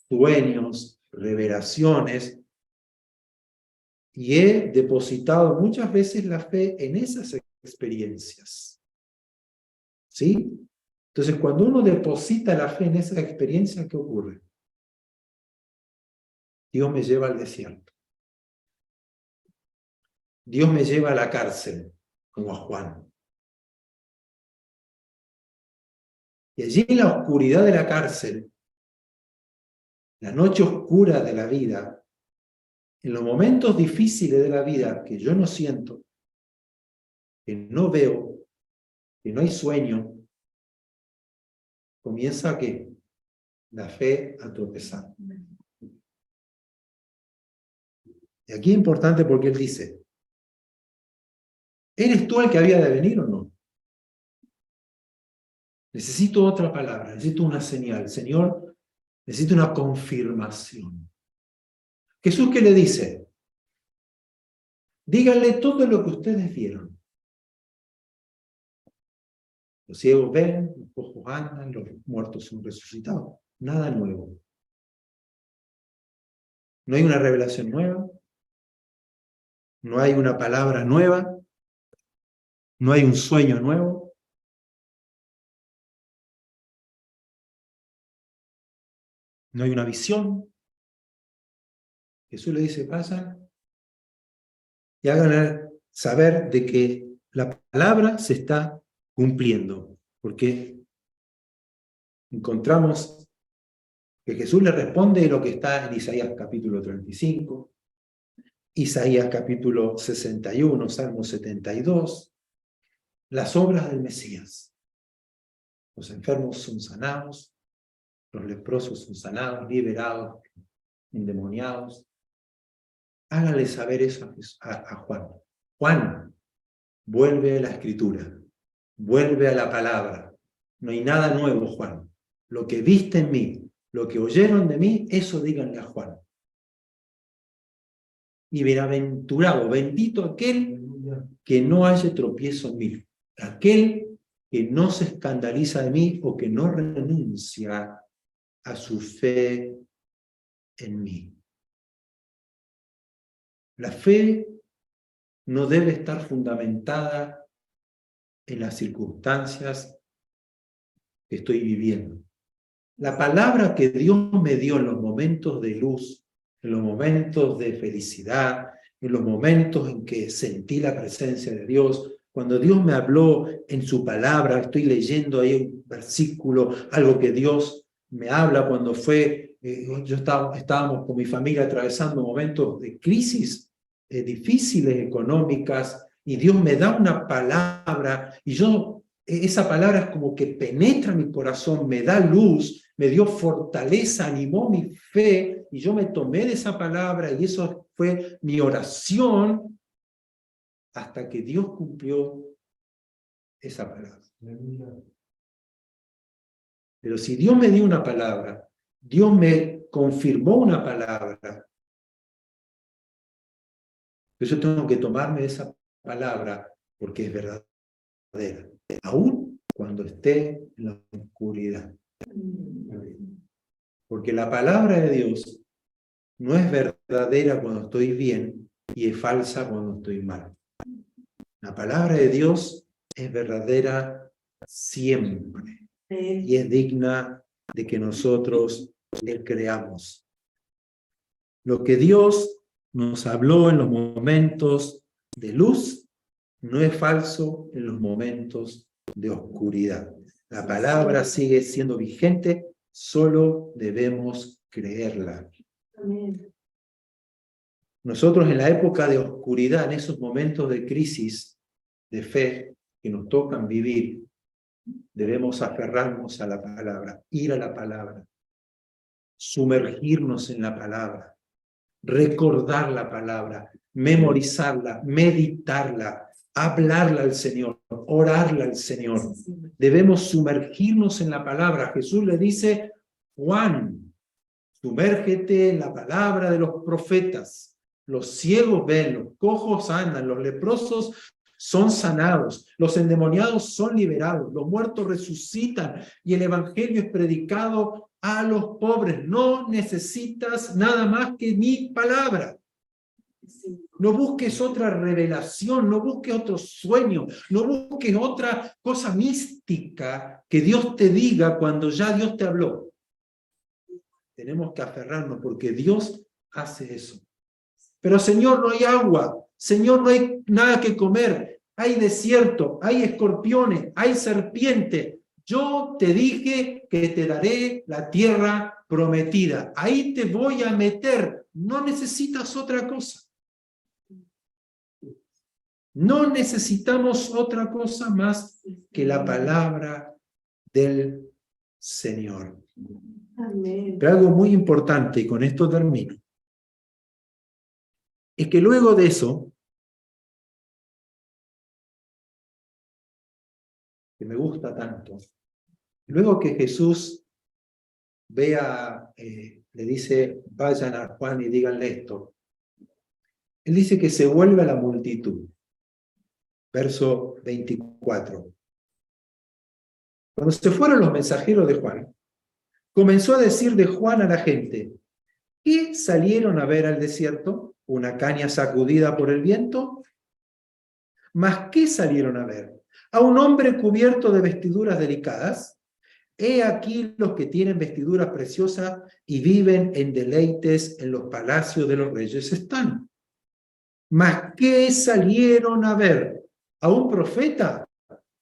sueños, revelaciones, y he depositado muchas veces la fe en esas experiencias. ¿Sí? Entonces, cuando uno deposita la fe en esas experiencias, ¿qué ocurre? Dios me lleva al desierto. Dios me lleva a la cárcel, como a Juan. Y allí en la oscuridad de la cárcel, la noche oscura de la vida, en los momentos difíciles de la vida que yo no siento, que no veo, que no hay sueño, comienza que la fe a tropezar. Y aquí es importante porque él dice, ¿eres tú el que había de venir o no? Necesito otra palabra, necesito una señal. Señor, necesito una confirmación. Jesús, ¿qué le dice? Díganle todo lo que ustedes vieron. Los ciegos ven, los cojos andan, los muertos son resucitados. Nada nuevo. No hay una revelación nueva. No hay una palabra nueva. No hay un sueño nuevo. No hay una visión. Jesús le dice, pasan y hagan saber de que la palabra se está cumpliendo. Porque encontramos que Jesús le responde lo que está en Isaías capítulo 35, Isaías capítulo 61, Salmo 72, las obras del Mesías. Los enfermos son sanados, los leprosos son sanados, liberados, endemoniados. Háganle saber eso a Juan. Juan, vuelve a la Escritura, vuelve a la palabra. No hay nada nuevo, Juan. Lo que viste en mí, lo que oyeron de mí, eso díganle a Juan. Y bienaventurado, bendito aquel que no haya tropiezo en mí, aquel que no se escandaliza de mí o que no renuncia a su fe en mí. La fe no debe estar fundamentada en las circunstancias que estoy viviendo. La palabra que Dios me dio en los momentos de luz, en los momentos de felicidad, en los momentos en que sentí la presencia de Dios, cuando Dios me habló en su palabra, estoy leyendo ahí un versículo, algo que Dios me habla cuando estábamos con mi familia atravesando momentos de crisis difíciles económicas, y Dios me da una palabra, y esa palabra es como que penetra mi corazón, me da luz, me dio fortaleza, animó mi fe, y yo me tomé de esa palabra, y eso fue mi oración, hasta que Dios cumplió esa palabra. Pero si Dios me dio una palabra, Dios me confirmó una palabra, yo tengo que tomarme de esa palabra porque es verdadera, aún cuando esté en la oscuridad. Porque la palabra de Dios no es verdadera cuando estoy bien y es falsa cuando estoy mal. La palabra de Dios es verdadera siempre y es digna de que nosotros le creamos. Lo que Dios nos habló en los momentos de luz no es falso en los momentos de oscuridad. La palabra sigue siendo vigente, solo debemos creerla. Amén. Nosotros en la época de oscuridad, en esos momentos de crisis de fe que nos tocan vivir, debemos aferrarnos a la palabra, ir a la palabra, sumergirnos en la palabra, recordar la palabra, memorizarla, meditarla, hablarla al Señor, orarla al Señor. Debemos sumergirnos en la palabra. Jesús le dice, Juan, sumérgete en la palabra de los profetas. Los ciegos ven, los cojos andan, los leprosos son sanados, los endemoniados son liberados, los muertos resucitan y el evangelio es predicado a los pobres. No necesitas nada más que mi palabra. No busques otra revelación, no busques otro sueño, no busques otra cosa mística que Dios te diga cuando ya Dios te habló. Tenemos que aferrarnos porque Dios hace eso. Pero Señor, no hay agua, Señor, no hay nada que comer, hay desierto, hay escorpiones, hay serpientes. Yo te dije que te daré la tierra prometida. Ahí te voy a meter. No necesitas otra cosa. No necesitamos otra cosa más que la palabra del Señor. Amén. Pero algo muy importante, y con esto termino. es que luego de eso, que me gusta tanto, luego que Jesús le dice, vayan a Juan y díganle esto, él dice que se vuelve a la multitud. Verso 24. Cuando se fueron los mensajeros de Juan, comenzó a decir de Juan a la gente, ¿qué salieron a ver al desierto? ¿Una caña sacudida por el viento? ¿Mas qué salieron a ver? ¿A un hombre cubierto de vestiduras delicadas? He aquí los que tienen vestiduras preciosas y viven en deleites en los palacios de los reyes están. ¿Mas qué salieron a ver? ¿A un profeta?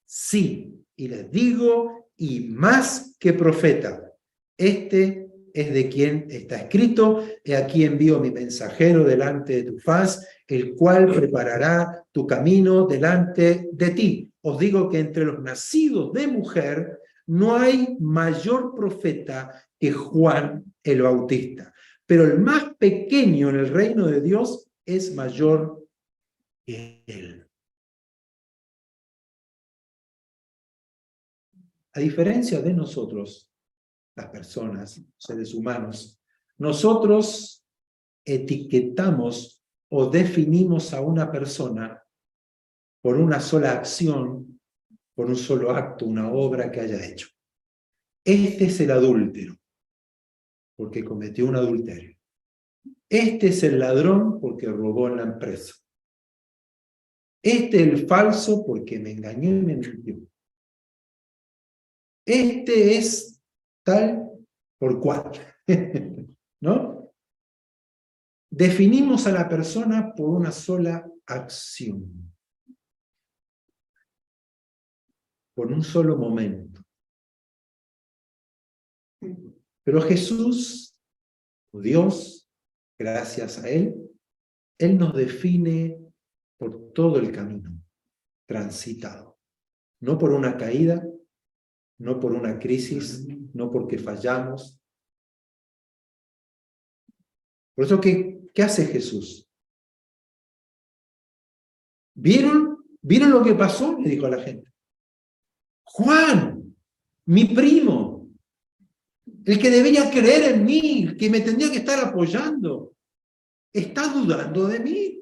Sí, y les digo, y más que profeta. Este es de quien está escrito, he aquí envío mi mensajero delante de tu faz, el cual preparará tu camino delante de ti. Os digo que entre los nacidos de mujer no hay mayor profeta que Juan el Bautista, pero el más pequeño en el reino de Dios es mayor que él. A diferencia de nosotros, las personas, seres humanos, nosotros etiquetamos o definimos a una persona por una sola acción, por un solo acto, una obra que haya hecho. Este es el adúltero, porque cometió un adulterio. Este es el ladrón porque robó en la empresa. Este es el falso porque me engañó y me mintió. Este es tal por cual, ¿no? Definimos a la persona por una sola acción, por un solo momento. Pero Jesús, o Dios, gracias a Él nos define por todo el camino transitado. No por una caída, no por una crisis, no porque fallamos. Por eso, ¿qué hace Jesús? ¿Vieron lo que pasó? Le dijo a la gente. Juan, mi primo, el que debería creer en mí, el que me tendría que estar apoyando, está dudando de mí.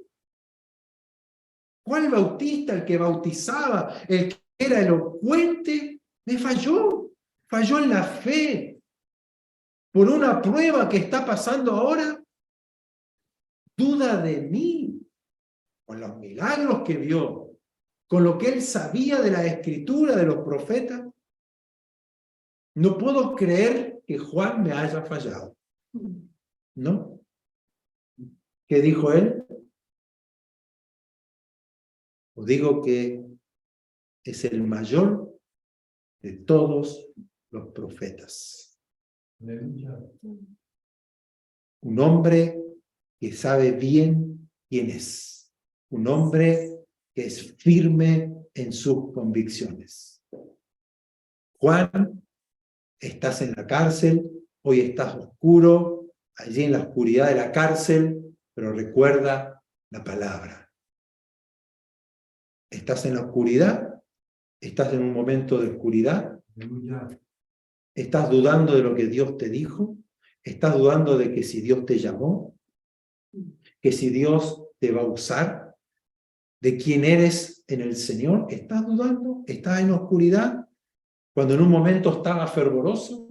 Juan el Bautista, el que bautizaba, el que era elocuente, me falló en la fe. Por una prueba que está pasando ahora, duda de mí, con los milagros que vio, con lo que él sabía de la Escritura, de los profetas. No puedo creer que Juan me haya fallado. ¿No? ¿Qué dijo él? Os digo que es el mayor de todos los profetas. Un hombre que sabe bien quién es. Un hombre que es firme en sus convicciones. Juan, estás en la cárcel, hoy estás oscuro, allí en la oscuridad de la cárcel, pero recuerda la palabra. ¿Estás en la oscuridad? ¿Estás en un momento de oscuridad? ¿Estás dudando de lo que Dios te dijo? ¿Estás dudando de que si Dios te llamó? ¿Que si Dios te va a usar? ¿De quién eres en el Señor? ¿Estás dudando? ¿Estás en oscuridad? Cuando en un momento estaba fervoroso,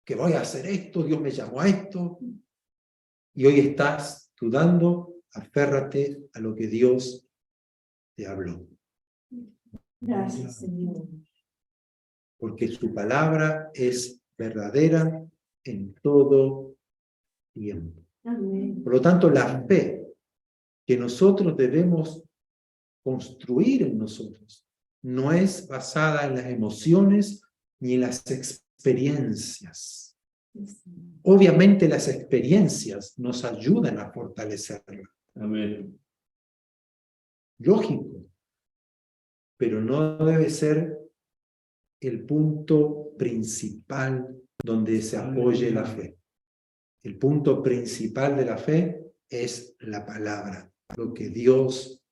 que voy a hacer esto, Dios me llamó a esto, y hoy estás dudando, aférrate a lo que Dios te habló. Gracias, Señor. Porque su palabra es verdadera en todo tiempo. Amén. Por lo tanto, la fe que nosotros debemos construir en nosotros no es basada en las emociones ni en las experiencias. Obviamente las experiencias nos ayudan a fortalecerla. Amén. Lógico, pero no debe ser el punto principal donde se apoye la fe. El punto principal de la fe es la palabra, lo que Dios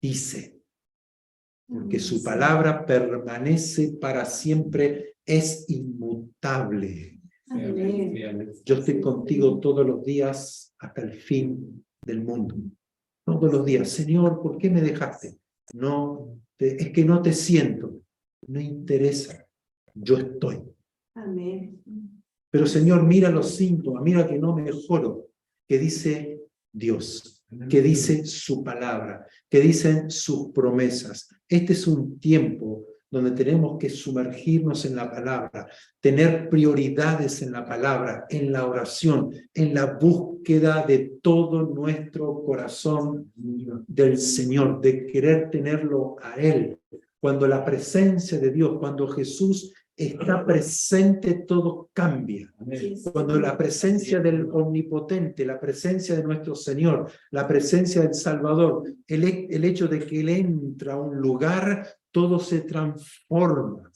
dice. Porque su palabra permanece para siempre, es inmutable. Amén. Yo estoy contigo todos los días hasta el fin del mundo. Todos los días. Señor, ¿por qué me dejaste? No, es que no te siento. No interesa. Yo estoy. Amén. Pero Señor, mira los síntomas, mira que no mejoro. Que dice Dios, que dice su palabra, que dicen sus promesas. Este es un tiempo donde tenemos que sumergirnos en la palabra, tener prioridades en la palabra, en la oración, en la búsqueda de todo nuestro corazón del Señor, de querer tenerlo a Él. Cuando la presencia de Dios, cuando Jesús está presente, todo cambia. Cuando la presencia del Omnipotente, la presencia de nuestro Señor, la presencia del Salvador, el hecho de que Él entra a un lugar, todo se transforma.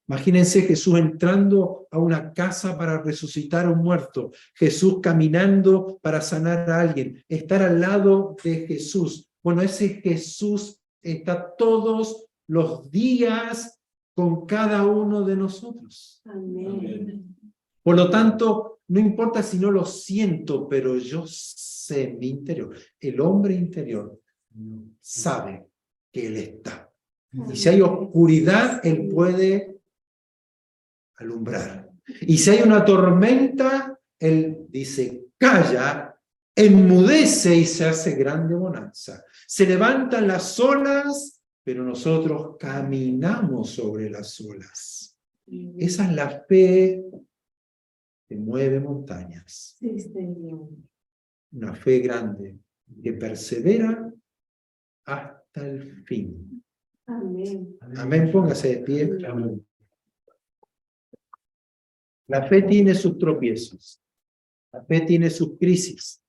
Imagínense Jesús entrando a una casa para resucitar a un muerto, Jesús caminando para sanar a alguien, estar al lado de Jesús. Bueno, ese Jesús está todos los días con cada uno de nosotros. Amén. Por lo tanto, no importa si no lo siento, pero yo sé en mi interior, el hombre interior sabe que Él está. Y si hay oscuridad, Él puede alumbrar. Y si hay una tormenta, Él dice, calla, enmudece y se hace grande bonanza. Se levantan las olas, pero nosotros caminamos sobre las olas. Esa es la fe que mueve montañas. Sí, Señor. Una fe grande que persevera hasta el fin. Amén. Amén, póngase de pie. La fe tiene sus tropiezos. La fe tiene sus crisis.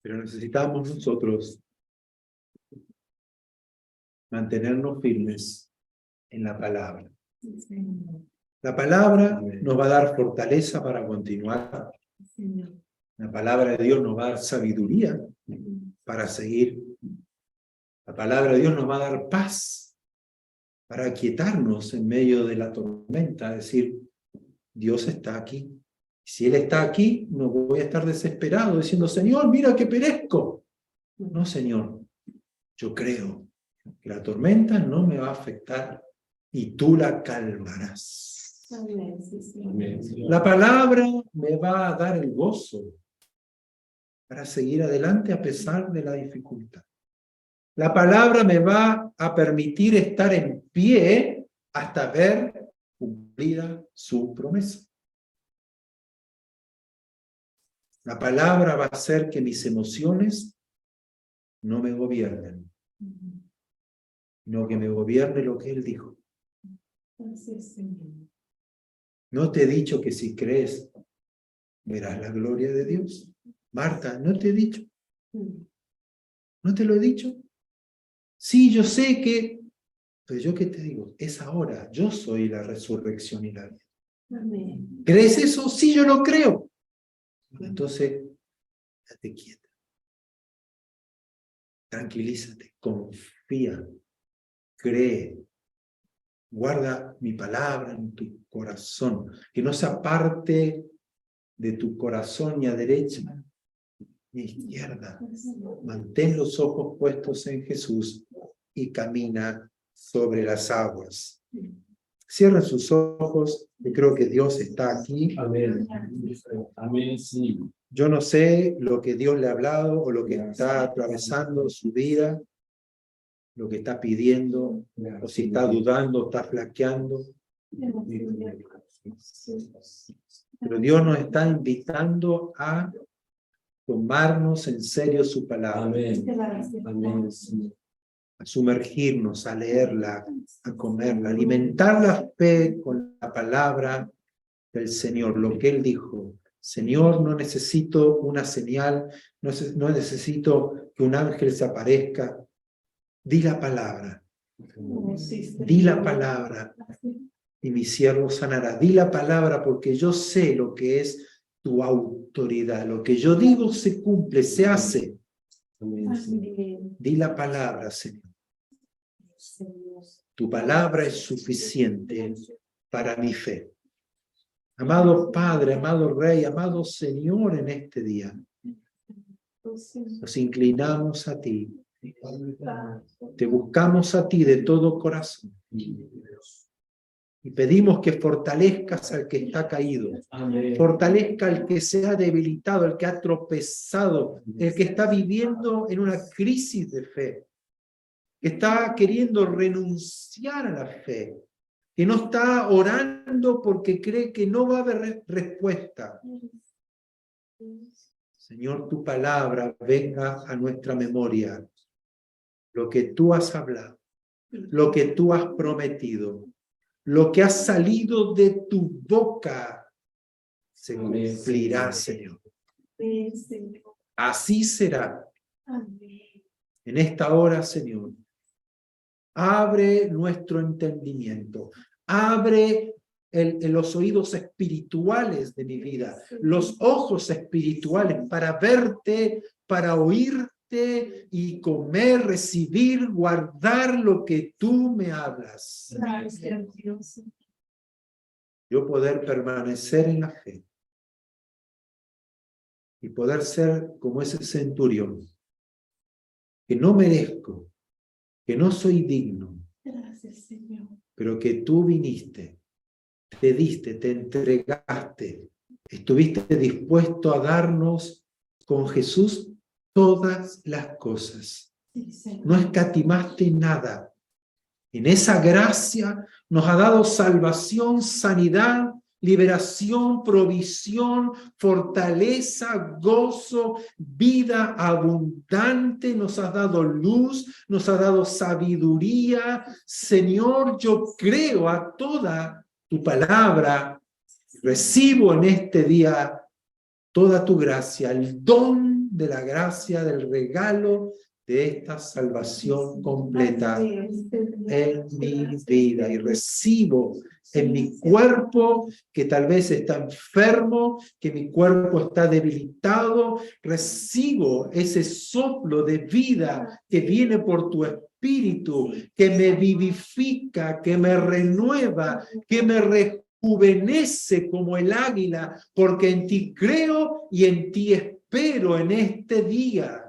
Pero necesitamos nosotros mantenernos firmes en la palabra. Sí, Señor. La palabra nos va a dar fortaleza para continuar. Señor. La palabra de Dios nos va a dar sabiduría para seguir. La palabra de Dios nos va a dar paz para aquietarnos en medio de la tormenta. Es decir, Dios está aquí. Si Él está aquí, no voy a estar desesperado diciendo, Señor, mira que perezco. No, Señor, yo creo que la tormenta no me va a afectar y tú la calmarás. Amén. Sí, Señor. La palabra me va a dar el gozo para seguir adelante a pesar de la dificultad. La palabra me va a permitir estar en pie hasta ver cumplida su promesa. La palabra va a hacer que mis emociones no me gobiernen, sino que me gobierne lo que Él dijo. Gracias, Señor. ¿No te he dicho que si crees, verás la gloria de Dios? Marta, ¿no te he dicho? ¿No te lo he dicho? Sí, yo sé que... Pero yo qué te digo, es ahora. Yo soy la resurrección y la vida. Amén. ¿Crees eso? Sí, yo lo creo. Entonces, date quieta. Tranquilízate, confía, cree. Guarda mi palabra en tu corazón, que no se aparte de tu corazón ni a derecha ni a izquierda. Mantén los ojos puestos en Jesús y camina sobre las aguas. Cierren sus ojos, y creo que Dios está aquí. Amén. Amén, sí. Yo no sé lo que Dios le ha hablado o lo que está atravesando su vida, lo que está pidiendo, o si está dudando, está flaqueando. Pero Dios nos está invitando a tomarnos en serio su palabra, Amén. Amén, sí. a sumergirnos, a leerla, a comerla, alimentar la fe con la palabra del Señor, lo que Él dijo. Señor, no necesito una señal, no necesito que un ángel se aparezca. Di la palabra, di la palabra y mi siervo sanará. Di la palabra porque yo sé lo que es tu autoridad. Lo que yo digo se cumple, se hace. Di la palabra, Señor. Tu palabra es suficiente para mi fe. Amado Padre, amado Rey, amado Señor, en este día nos inclinamos a ti. Te buscamos a ti de todo corazón. Y pedimos que fortalezcas al que está caído. Fortalezca al que se ha debilitado, al que ha tropezado, el que está viviendo en una crisis de fe, que está queriendo renunciar a la fe, que no está orando porque cree que no va a haber respuesta. Señor, tu palabra venga a nuestra memoria. Lo que tú has hablado, lo que tú has prometido, lo que ha salido de tu boca, se cumplirá, Señor. Así será. En esta hora, Señor, abre nuestro entendimiento, abre los oídos espirituales de mi vida, los ojos espirituales para verte, para oírte y comer, recibir, guardar lo que tú me hablas. Yo poder permanecer en la fe y poder ser como ese centurión, que no merezco, que no soy digno, pero que tú viniste, te diste, te entregaste, estuviste dispuesto a darnos con Jesús todas las cosas. No escatimaste nada. En esa gracia nos ha dado salvación, sanidad, liberación, provisión, fortaleza, gozo, vida abundante. Nos has dado luz, nos has dado sabiduría. Señor, yo creo a toda tu palabra. Recibo en este día toda tu gracia, el don de la gracia, del regalo de esta salvación completa en mi vida. Y recibo en mi cuerpo, que tal vez está enfermo, que mi cuerpo está debilitado, recibo ese soplo de vida que viene por tu espíritu, que me vivifica, que me renueva, que me rejuvenece como el águila, porque en ti creo y en ti espero en este día.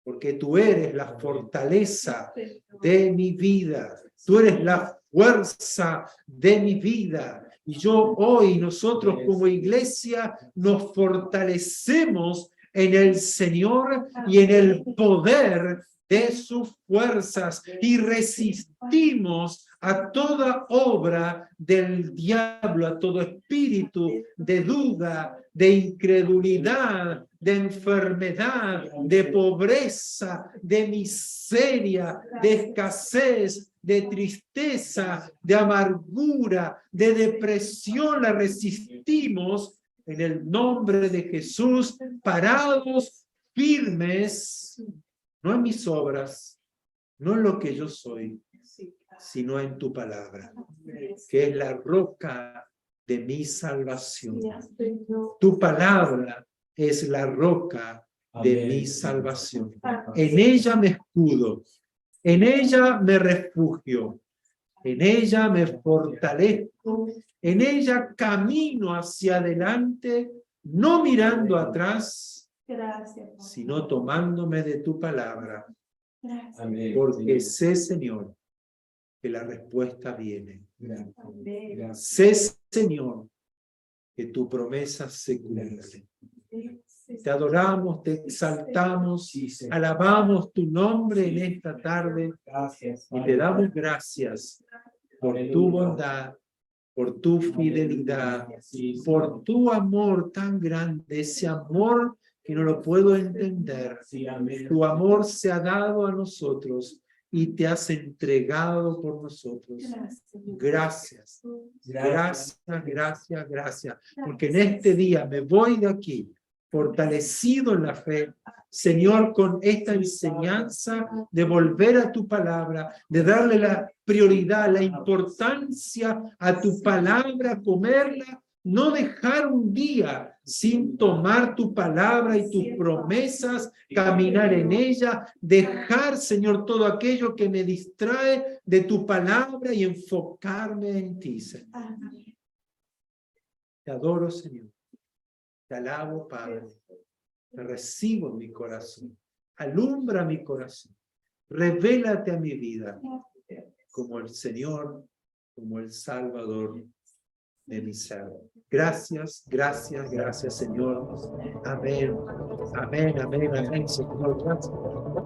Porque tú eres la fortaleza de mi vida. Tú eres la fuerza de mi vida. Y yo hoy, nosotros como iglesia, nos fortalecemos en el Señor y en el poder de sus fuerzas y resistimos a toda obra del diablo, a todo espíritu de duda, de incredulidad, de enfermedad, de pobreza, de miseria, de escasez, de tristeza, de amargura, de depresión. La resistimos en el nombre de Jesús, parados, firmes, no en mis obras, no en lo que yo soy, sino en tu palabra, que es la roca de mi salvación. Tu palabra es la roca de mi salvación. En ella me escudo, en ella me refugio, en ella me fortalezco, en ella camino hacia adelante, no mirando atrás, sino tomándome de tu palabra. Porque sé, Señor, que la respuesta viene. Sé, Señor, que tu promesa se cumple. Te adoramos, te exaltamos, alabamos tu nombre en esta tarde y te damos gracias por tu bondad, por tu fidelidad, por tu amor tan grande, ese amor que no lo puedo entender. Tu amor se ha dado a nosotros y te has entregado por nosotros. Gracias, gracias, gracias, gracias. Porque en este día me voy de aquí fortalecido en la fe, Señor, con esta enseñanza de volver a tu palabra, de darle la prioridad, la importancia a tu palabra, comerla, no dejar un día sin tomar tu palabra y tus promesas, caminar en ella, dejar, Señor, todo aquello que me distrae de tu palabra y enfocarme en ti, Señor. Te adoro, Señor. Te alabo, Padre. Te recibo en mi corazón. Alumbra mi corazón. Revélate a mi vida como el Señor, como el Salvador de mi ser. Gracias, gracias, gracias, Señor. Amén. Amén, amén, amén, Señor. Gracias.